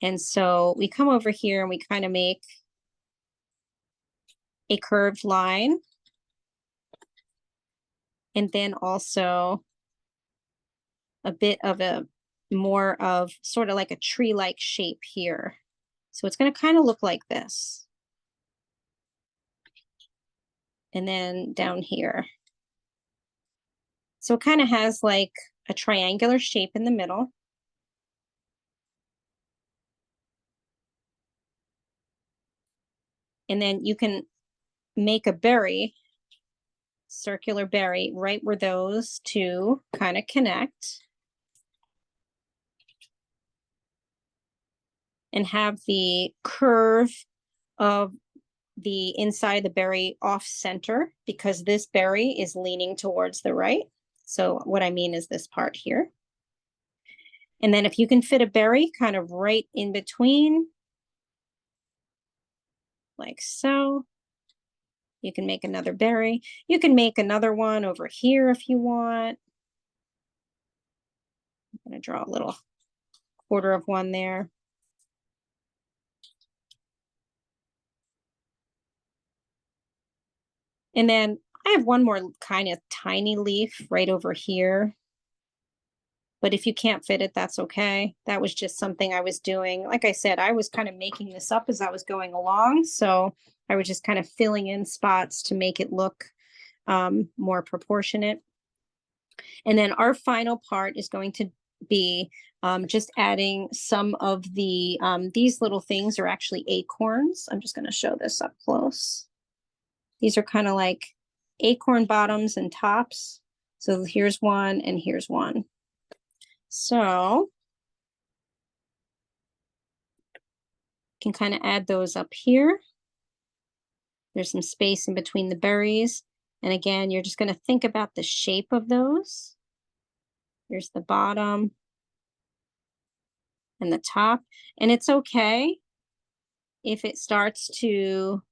And so we come over here and we kind of make a curved line. And then also a bit of a more of sort of like a tree-like shape here. So it's going to kind of look like this. And then down here. So it kind of has like a triangular shape in the middle. And then you can make a berry, circular berry, right where those two kind of connect. And have the curve of the inside of the berry off center because this berry is leaning towards the right. So what I mean is this part here. And then if you can fit a berry kind of right in between, like so, you can make another berry. You can make another one over here if you want. I'm going to draw a little quarter of one there. And then I have one more kind of tiny leaf right over here. But if you can't fit it, that's okay. That was just something I was doing. Like I said, I was kind of making this up as I was going along. So I was just kind of filling in spots to make it look more proportionate. And then our final part is going to be just adding some of the, these little things are actually acorns. I'm just going to show this up close. These are kind of like acorn bottoms and tops. So here's one and here's one. So can kind of add those up here. There's some space in between the berries. And again, you're just going to think about the shape of those. Here's the bottom and the top. And it's okay if it starts to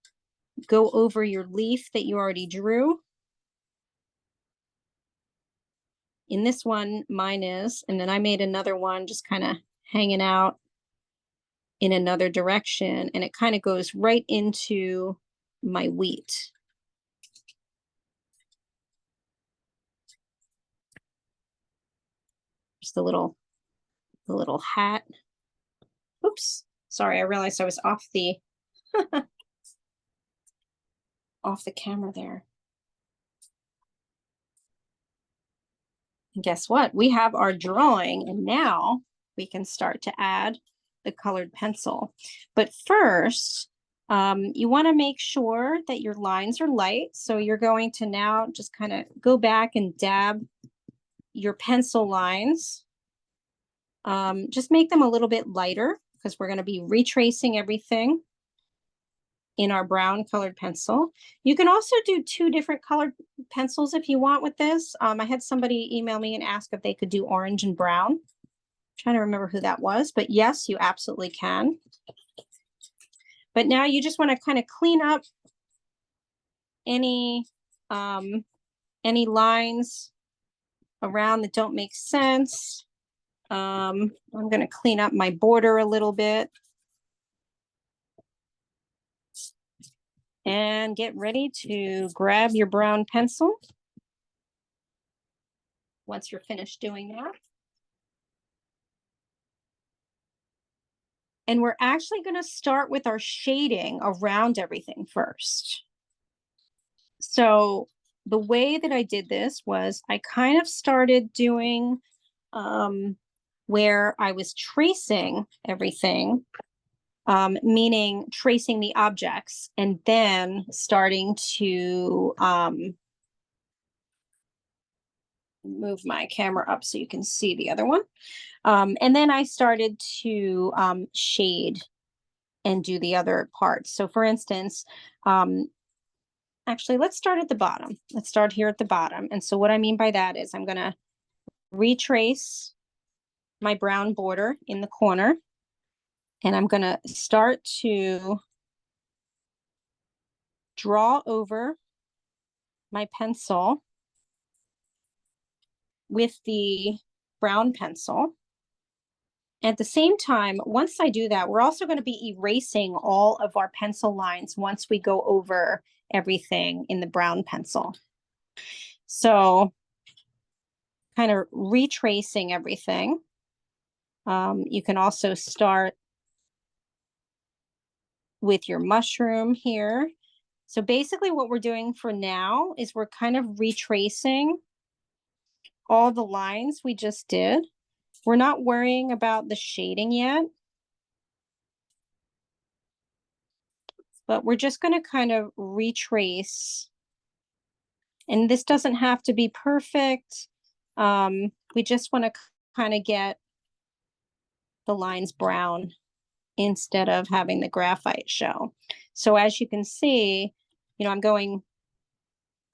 go over your leaf that you already drew. In this one, mine is, and then I made another one just kind of hanging out in another direction, and it kind of goes right into my wheat. Just the little hat. Oops, sorry, I realized I was off the off the camera there. And guess what? We have our drawing, and now we can start to add the colored pencil. But first, you want to make sure that your lines are light. So you're going to now just kind of go back and dab your pencil lines. Just make them a little bit lighter because we're going to be retracing everything in our brown colored pencil. You can also do 2 different colored pencils if you want with this. I had somebody email me and ask if they could do orange and brown. I'm trying to remember who that was, but yes, you absolutely can. But now you just want to kind of clean up any lines around that don't make sense. I'm going to clean up my border a little bit. And get ready to grab your brown pencil once you're finished doing that. And we're actually going to start with our shading around everything first. So the way that I did this was I kind of started doing where I was tracing everything, meaning tracing the objects, and then starting to move my camera up so you can see the other one. And then I started to shade and do the other parts. So for instance, actually, let's start at the bottom. Let's start here at the bottom. And so what I mean by that is I'm going to retrace my brown border in the corner. And I'm going to start to draw over my pencil with the brown pencil. At the same time, once I do that, we're also going to be erasing all of our pencil lines once we go over everything in the brown pencil. So kind of retracing everything. You can also start with your mushroom here. So basically what we're doing for now is we're kind of retracing all the lines we just did. We're not worrying about the shading yet, but we're just going to kind of retrace. And this doesn't have to be perfect. We just want to kind of get the lines brown instead of having the graphite show. So as you can see, I'm going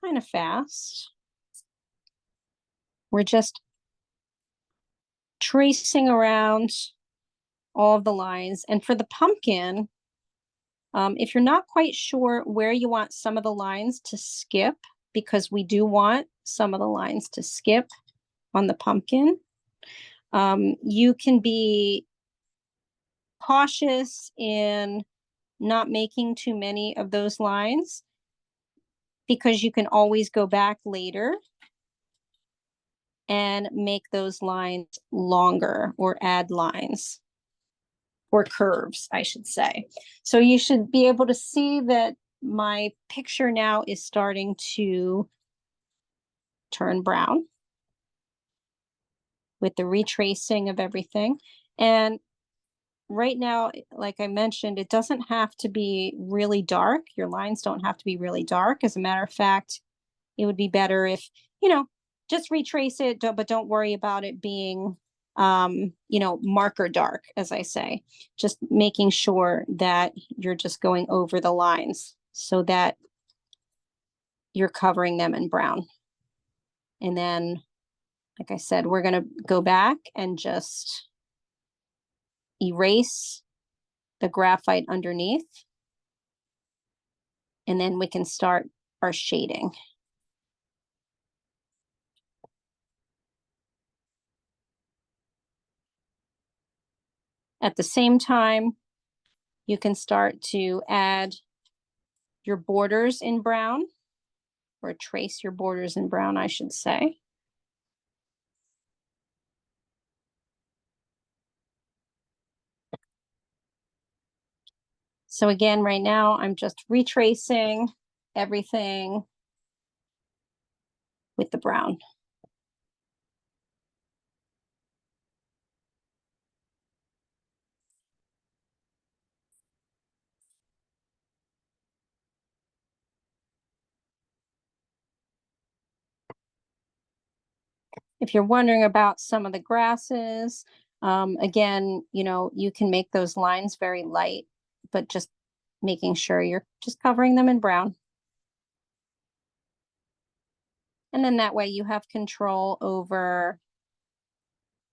kind of fast. We're just tracing around all of the lines. And for the pumpkin, if you're not quite sure where you want some of the lines to skip, because we do want some of the lines to skip on the pumpkin, you can be cautious in not making too many of those lines, because you can always go back later and make those lines longer or add lines or curves, I should say. So you should be able to see that my picture now is starting to turn brown with the retracing of everything. And right now, like I mentioned, it doesn't have to be really dark. Your lines don't have to be really dark. As a matter of fact, it would be better if, just retrace it, but don't worry about it being, marker dark, as I say. Just making sure that you're just going over the lines so that you're covering them in brown. And then, like I said, we're going to go back and just erase the graphite underneath. And then we can start our shading. At the same time, you can start to add your borders in brown, or trace your borders in brown, I should say. So again, right now I'm just retracing everything with the brown. If you're wondering about some of the grasses, again, you know, you can make those lines very light, but just making sure you're just covering them in brown. And then that way you have control over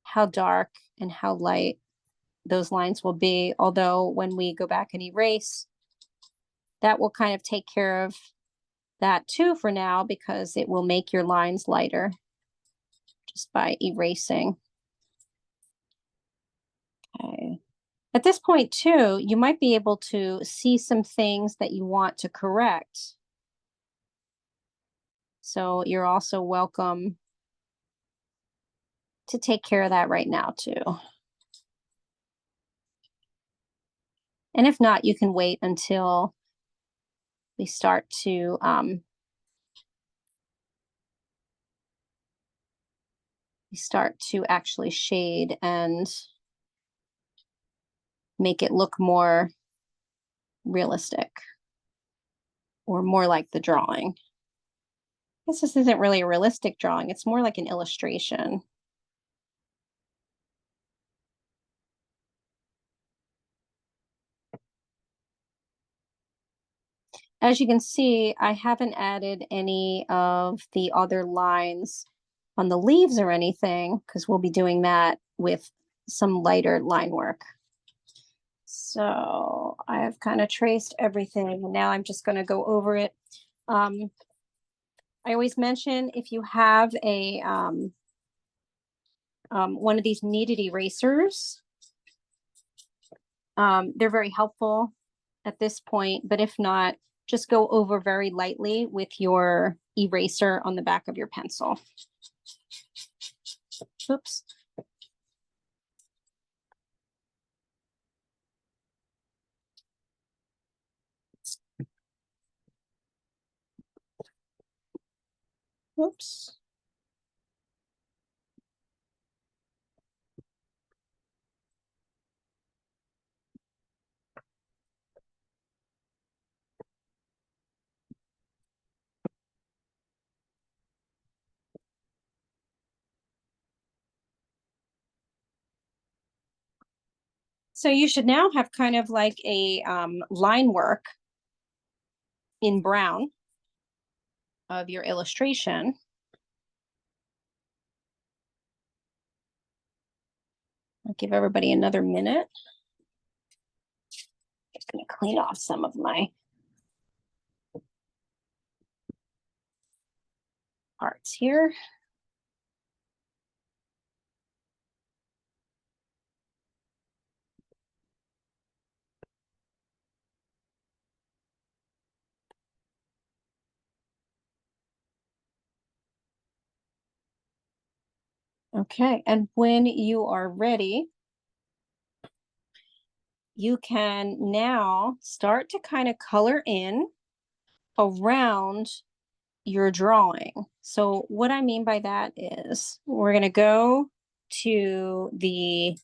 how dark and how light those lines will be. Although when we go back and erase, that will kind of take care of that too for now, because it will make your lines lighter just by erasing. Okay. At this point too, you might be able to see some things that you want to correct. So you're also welcome to take care of that right now too. And if not, you can wait until we start to actually shade and make it look more realistic or more like the drawing. I guess this isn't really a realistic drawing. It's more like an illustration. As you can see, I haven't added any of the other lines on the leaves or anything, because we'll be doing that with some lighter line work. So I have kind of traced everything, and now I'm just going to go over it. I always mention, if you have a one of these kneaded erasers, they're very helpful at this point, but if not, just go over very lightly with your eraser on the back of your pencil. Oops. Oops. So you should now have kind of like a line work in brown of your illustration. I'll give everybody another minute. Just going to clean off some of my parts here. Okay, and when you are ready, you can now start to kind of color in around your drawing. So what I mean by that is we're going to go to the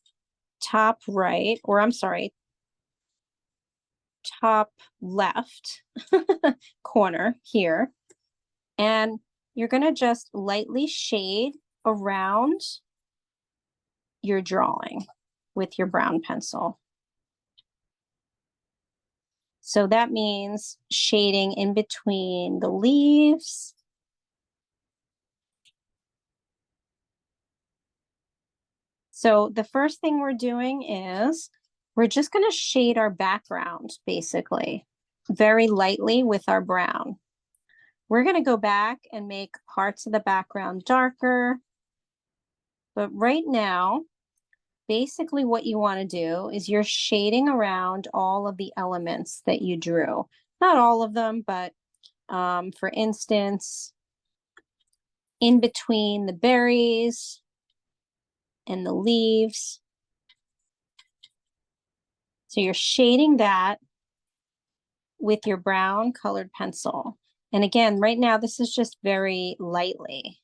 top right, or I'm sorry, top left corner here. And you're going to just lightly shade around your drawing with your brown pencil. So that means shading in between the leaves. So the first thing we're doing is we're just going to shade our background, basically, very lightly with our brown. We're going to go back and make parts of the background darker. But right now, basically what you want to do is you're shading around all of the elements that you drew. Not all of them, but for instance, in between the berries and the leaves. So you're shading that, with your brown colored pencil. And again, right now, this is just very lightly.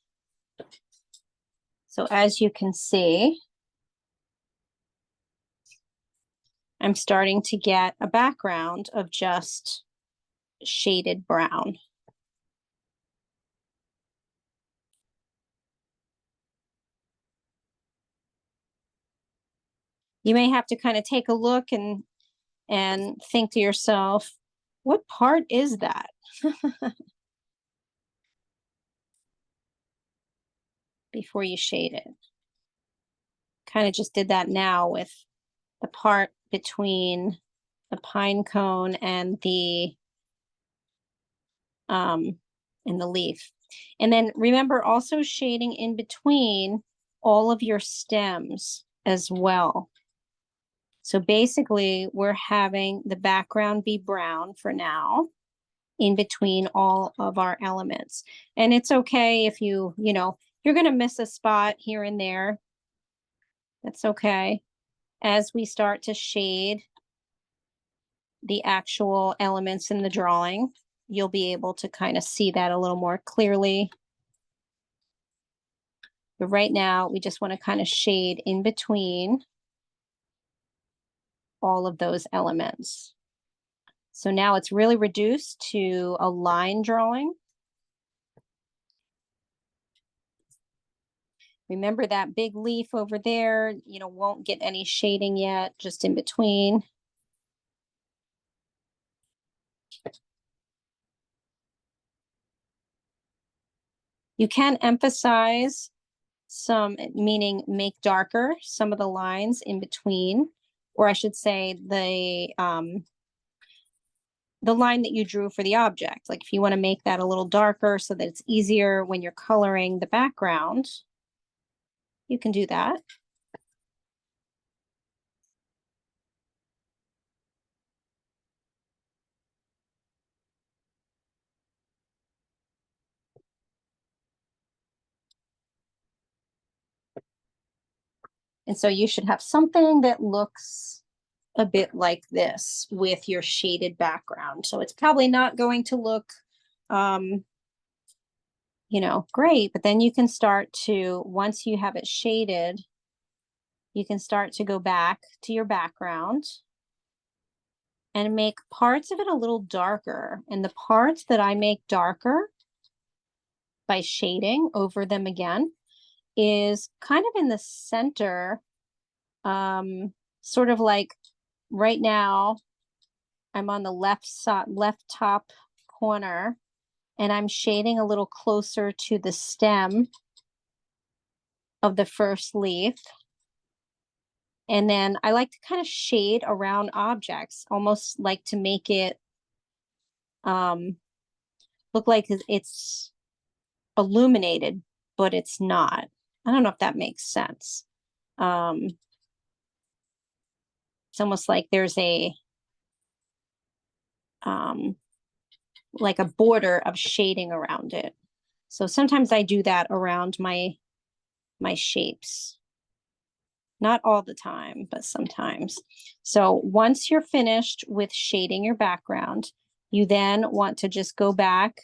So as you can see, I'm starting to get a background of just shaded brown. You may have to kind of take a look and think to yourself, what part is that? Before you shade it. Kind of just did that now with the part between the pine cone and the leaf. And then remember also shading in between all of your stems as well. So basically we're having the background be brown for now in between all of our elements. And it's okay if you're going to miss a spot here and there. That's okay. As we start to shade the actual elements in the drawing, you'll be able to kind of see that a little more clearly. But right now, we just want to kind of shade in between all of those elements. So now it's really reduced to a line drawing. Remember that big leaf over there, won't get any shading yet, just in between. You can emphasize some, meaning make darker some of the lines in between, or I should say the line that you drew for the object. Like if you want to make that a little darker so that it's easier when you're coloring the background, you can do that. And so you should have something that looks a bit like this with your shaded background. So it's probably not going to look, great, but then you can start to, once you have it shaded, you can start to go back to your background and make parts of it a little darker. And the parts that I make darker by shading over them again is kind of in the center, sort of like right now I'm on the left side, left top corner, and I'm shading a little closer to the stem of the first leaf. And then I like to kind of shade around objects, almost like to make it look like it's illuminated, but it's not. I don't know if that makes sense. It's almost like there's like a border of shading around it. So sometimes I do that around my shapes. Not all the time, but sometimes. So once you're finished with shading your background, you then want to just go back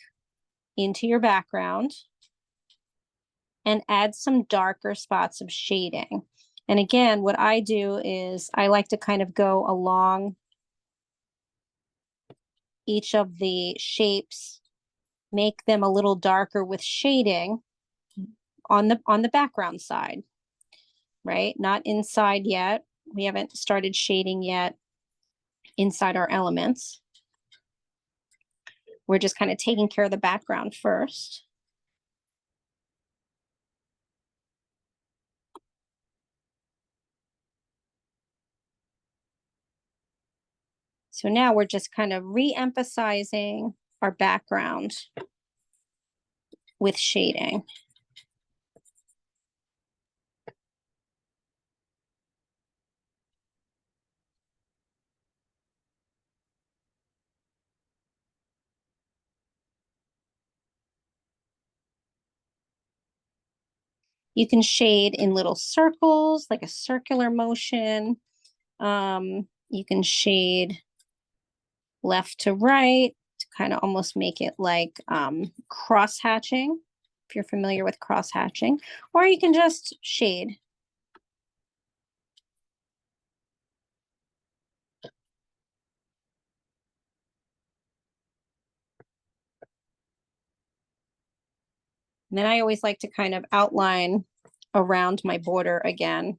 into your background and add some darker spots of shading. And again, what I do is I like to kind of go along each of the shapes, make them a little darker with shading on the background side, right? Not inside yet. We haven't started shading yet inside our elements. We're just kind of taking care of the background first. So now we're just kind of re-emphasizing our background with shading. You can shade in little circles, like a circular motion. You can shade left to right to kind of almost make it like cross hatching, if you're familiar with cross hatching, or you can just shade. And then I always like to kind of outline around my border again.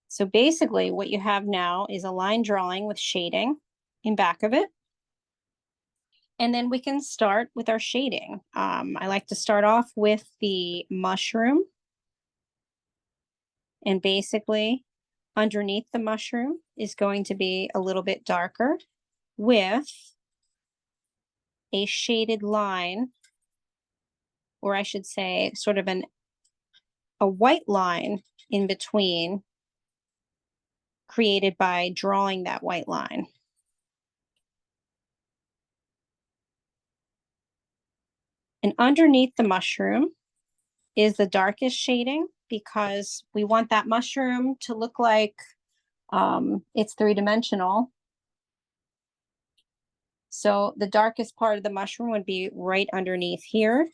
So basically what you have now is a line drawing with shading in back of it. And then we can start with our shading. I like to start off with the mushroom. And basically underneath the mushroom is going to be a little bit darker with a shaded line, or I should say sort of a white line in between, created by drawing that white line. And underneath the mushroom is the darkest shading, because we want that mushroom to look like it's three-dimensional. So the darkest part of the mushroom would be right underneath here.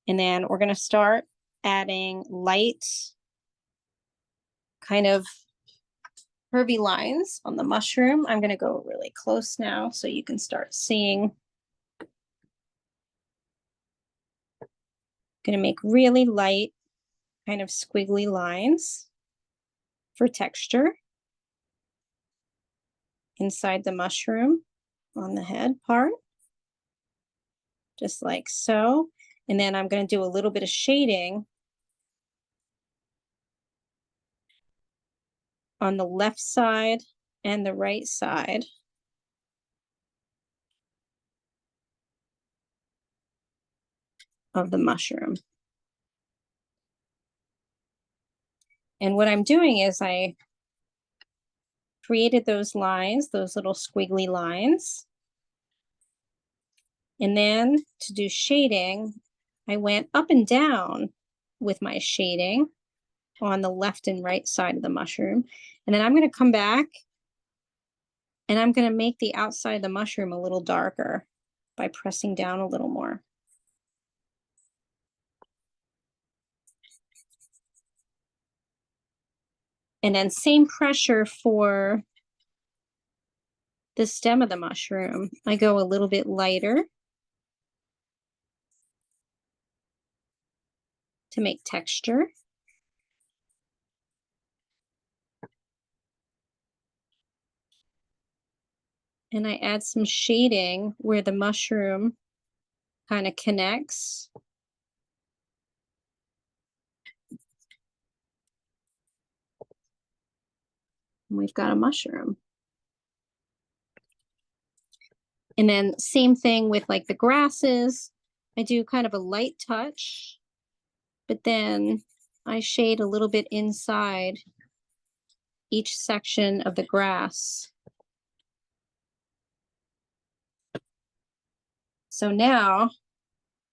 And then we're going to start adding light, kind of curvy lines on the mushroom. I'm going to go really close now so you can start seeing. Going to make really light, kind of squiggly lines for texture inside the mushroom on the head part, just like so. And then I'm going to do a little bit of shading on the left side and the right side of the mushroom. And what I'm doing is I created those lines, those little squiggly lines. And then to do shading, I went up and down with my shading on the left and right side of the mushroom. And then I'm going to come back and I'm going to make the outside of the mushroom a little darker by pressing down a little more. And then same pressure for the stem of the mushroom. I go a little bit lighter to make texture. And I add some shading where the mushroom kind of connects. And we've got a mushroom. And then same thing with like the grasses. I do kind of a light touch, but then I shade a little bit inside each section of the grass. So now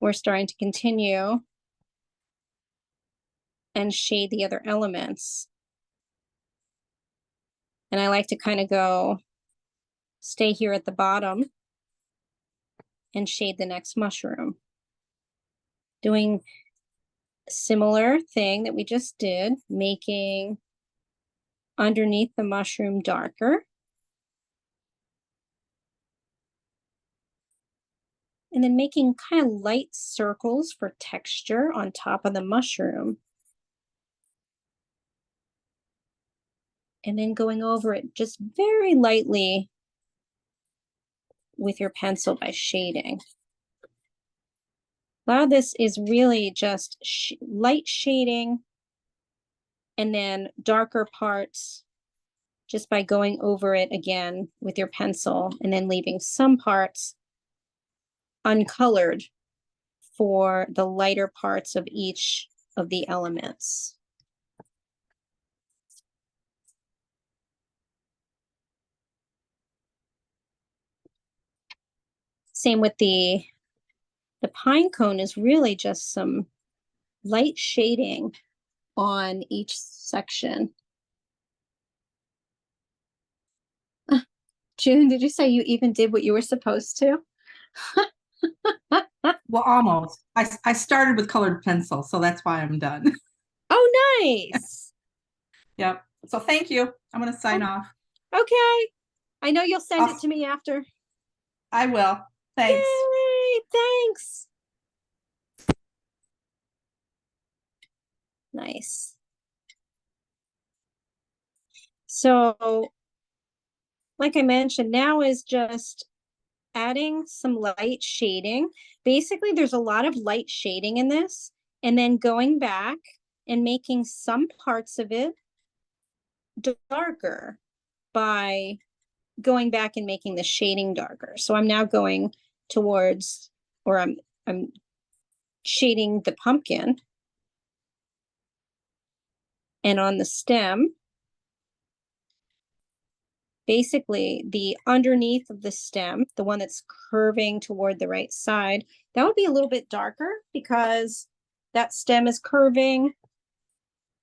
we're starting to continue and shade the other elements. And I like to kind of stay here at the bottom and shade the next mushroom. Doing a similar thing that we just did, making underneath the mushroom darker. And then making kind of light circles for texture on top of the mushroom. And then going over it just very lightly with your pencil by shading. A lot of this is really just light shading and then darker parts just by going over it again with your pencil, and then leaving some parts uncolored for the lighter parts of each of the elements. Same with the pine cone is really just some light shading on each section. June, did you say you even did what you were supposed to? Well, almost. I started with colored pencil, so that's why I'm done. Oh, nice. Yep. So thank you. I'm going to sign Oh, off. okay. I know you'll send it I'll, to me after. I will. Thanks. Yay, thanks. Nice. So, like I mentioned, now is just adding some light shading. Basically, there's a lot of light shading in this, and then going back and making some parts of it darker by going back and making the shading darker. So I'm now going towards, or I'm shading the pumpkin. And on the stem, basically the underneath of the stem, the one that's curving toward the right side, that would be a little bit darker because that stem is curving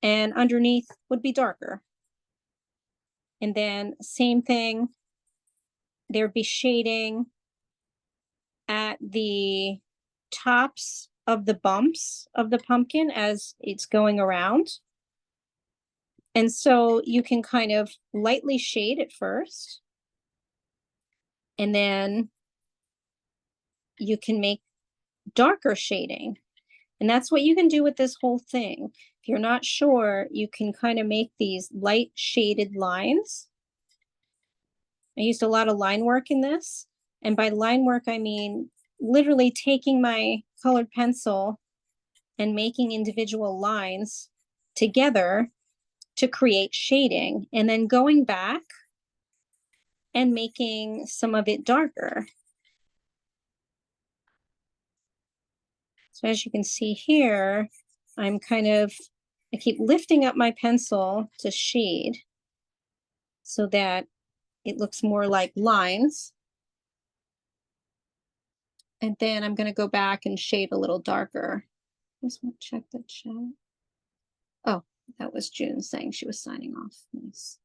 and underneath would be darker. And then same thing, there'd be shading at the tops of the bumps of the pumpkin as it's going around. And so you can kind of lightly shade it first, and then you can make darker shading. And that's what you can do with this whole thing. If you're not sure, you can kind of make these light shaded lines. I used a lot of line work in this. And by line work, I mean literally taking my colored pencil and making individual lines together to create shading, and then going back and making some of it darker. So as you can see here, I keep lifting up my pencil to shade so that it looks more like lines. And then I'm going to go back and shade a little darker. Just want to check the chat. Oh, that was June saying she was signing off. Nice.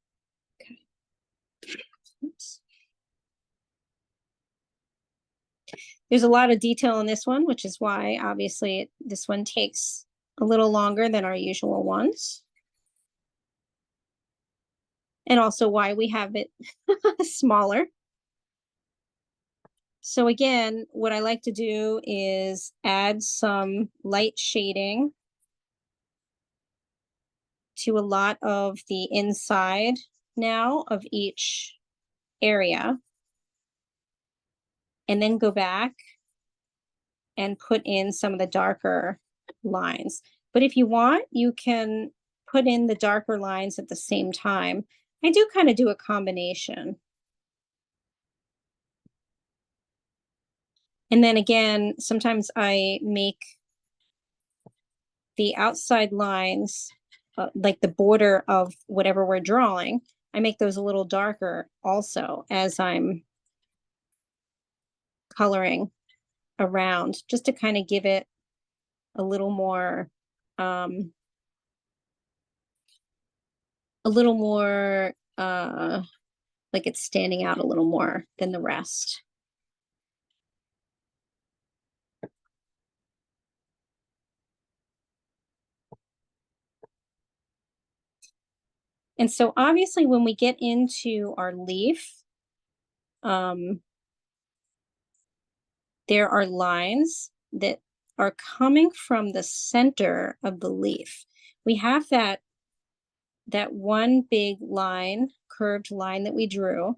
Okay. Oops. There's a lot of detail in this one, which is why obviously this one takes a little longer than our usual ones. And also why we have it smaller. So again, what I like to do is add some light shading to a lot of the inside now of each area, and then go back and put in some of the darker lines. But if you want, you can put in the darker lines at the same time. I do kind of do a combination. And then again, sometimes I make the outside lines, like the border of whatever we're drawing, I make those a little darker also as I'm coloring around, just to kind of give it a little more, like it's standing out a little more than the rest. And so obviously when we get into our leaf, there are lines that are coming from the center of the leaf. We have that one big line, curved line that we drew.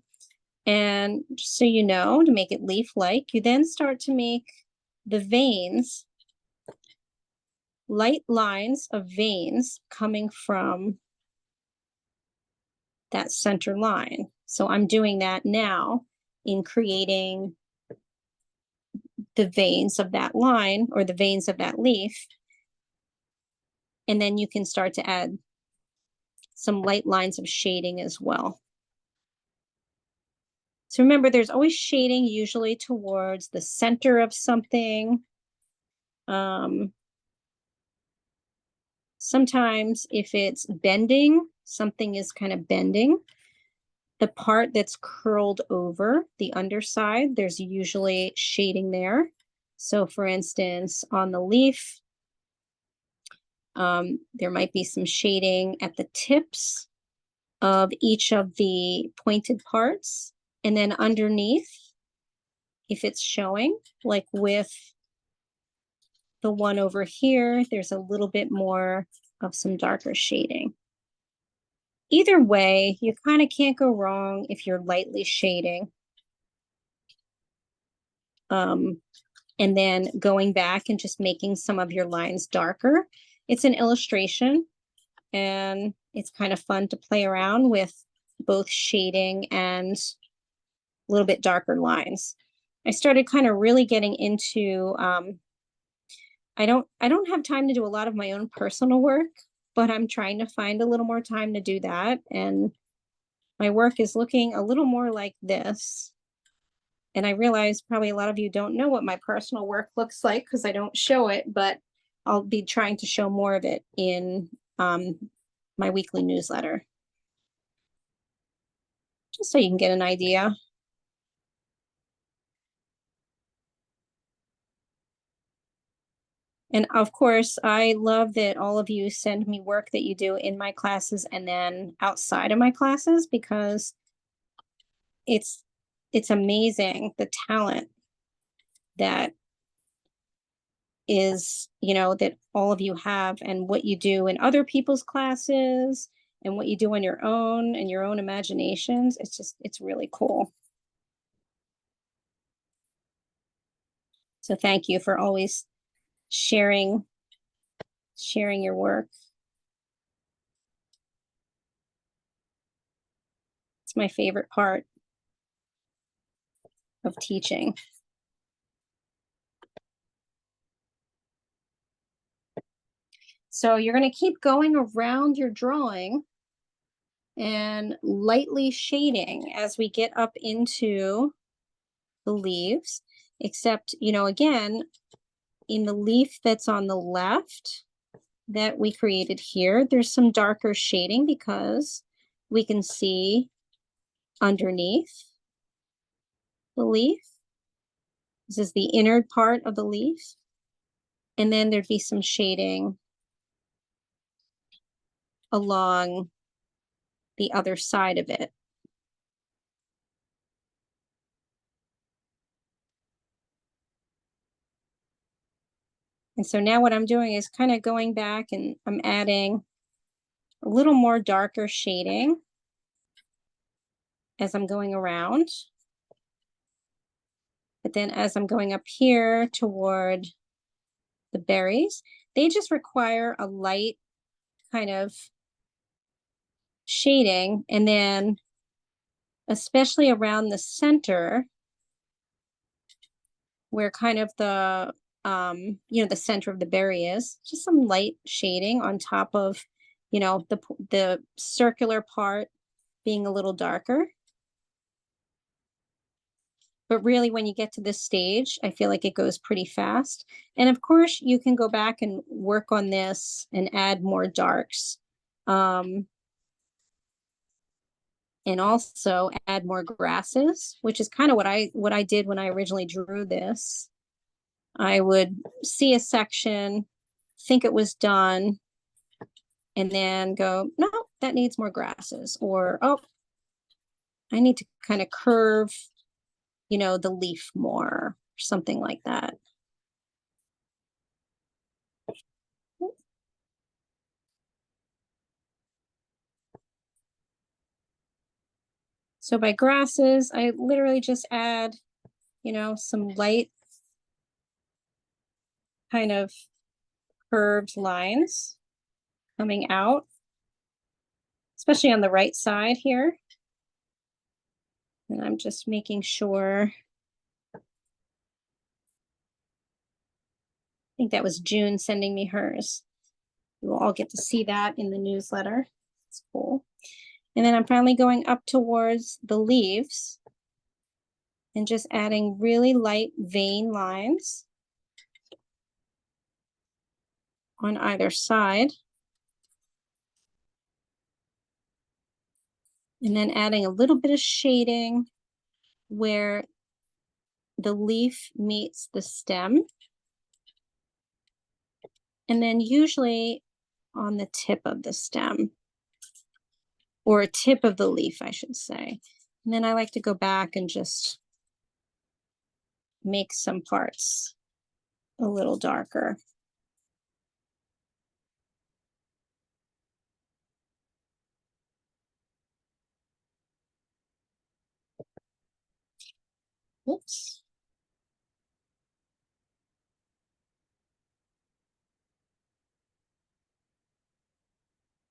And just so you know, to make it leaf-like, you then start to make the veins, light lines of veins coming from that center line. So I'm doing that now in creating the veins of that line or the veins of that leaf. And then you can start to add some light lines of shading as well. So remember, there's always shading usually towards the center of something. Sometimes if it's bending, something is kind of bending. The part that's curled over the underside, there's usually shading there. So for instance, on the leaf, there might be some shading at the tips of each of the pointed parts. And then underneath, if it's showing, like with the one over here, there's a little bit more of some darker shading. Either way, you kind of can't go wrong if you're lightly shading. And then going back and just making some of your lines darker. It's an illustration, and it's kind of fun to play around with both shading and a little bit darker lines. I started kind of really getting into, I don't have time to do a lot of my own personal work, but I'm trying to find a little more time to do that. And my work is looking a little more like this. And I realize probably a lot of you don't know what my personal work looks like because I don't show it, but I'll be trying to show more of it in my weekly newsletter. Just so you can get an idea. And of course, I love that all of you send me work that you do in my classes and then outside of my classes, because it's amazing the talent that is, that all of you have, and what you do in other people's classes and what you do on your own and your own imaginations. It's really cool. So thank you for always sharing your work. It's my favorite part of teaching. So you're going to keep going around your drawing and lightly shading as we get up into the leaves, except, again, in the leaf that's on the left that we created here, there's some darker shading because we can see underneath the leaf. This is the inner part of the leaf. And then there'd be some shading along the other side of it. And so now what I'm doing is kind of going back and I'm adding a little more darker shading as I'm going around. But then as I'm going up here toward the berries, they just require a light kind of shading. And then especially around the center, where kind of the the center of the berry is, just some light shading on top of, the circular part being a little darker. But really, when you get to this stage, I feel like it goes pretty fast. And of course, you can go back and work on this and add more darks. And also add more grasses, which is kind of what I did when I originally drew this. I would see a section, think it was done, and then go, no, that needs more grasses. Or, oh, I need to kind of curve, the leaf more, or something like that. So by grasses, I literally just add, some light kind of curved lines coming out, especially on the right side here. And I'm just making sure. I think that was June sending me hers. You will all get to see that in the newsletter. It's cool. And then I'm finally going up towards the leaves. and just adding really light vein lines on either side. And then adding a little bit of shading where the leaf meets the stem. And then usually on the tip of the stem, or a tip of the leaf, I should say. And then I like to go back and just make some parts a little darker. Oops.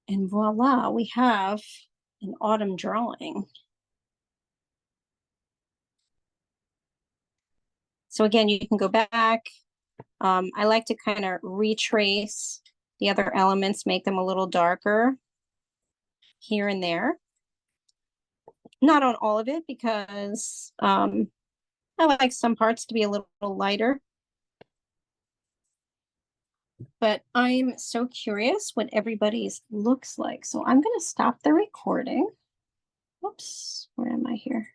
And voila, we have an autumn drawing. So again, you can go back. I like to kind of retrace the other elements, make them a little darker here and there. Not on all of it because I like some parts to be a little lighter. But I'm so curious what everybody's looks like. So I'm going to stop the recording. Whoops, where am I here?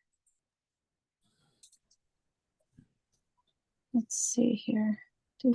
Let's see here. Do.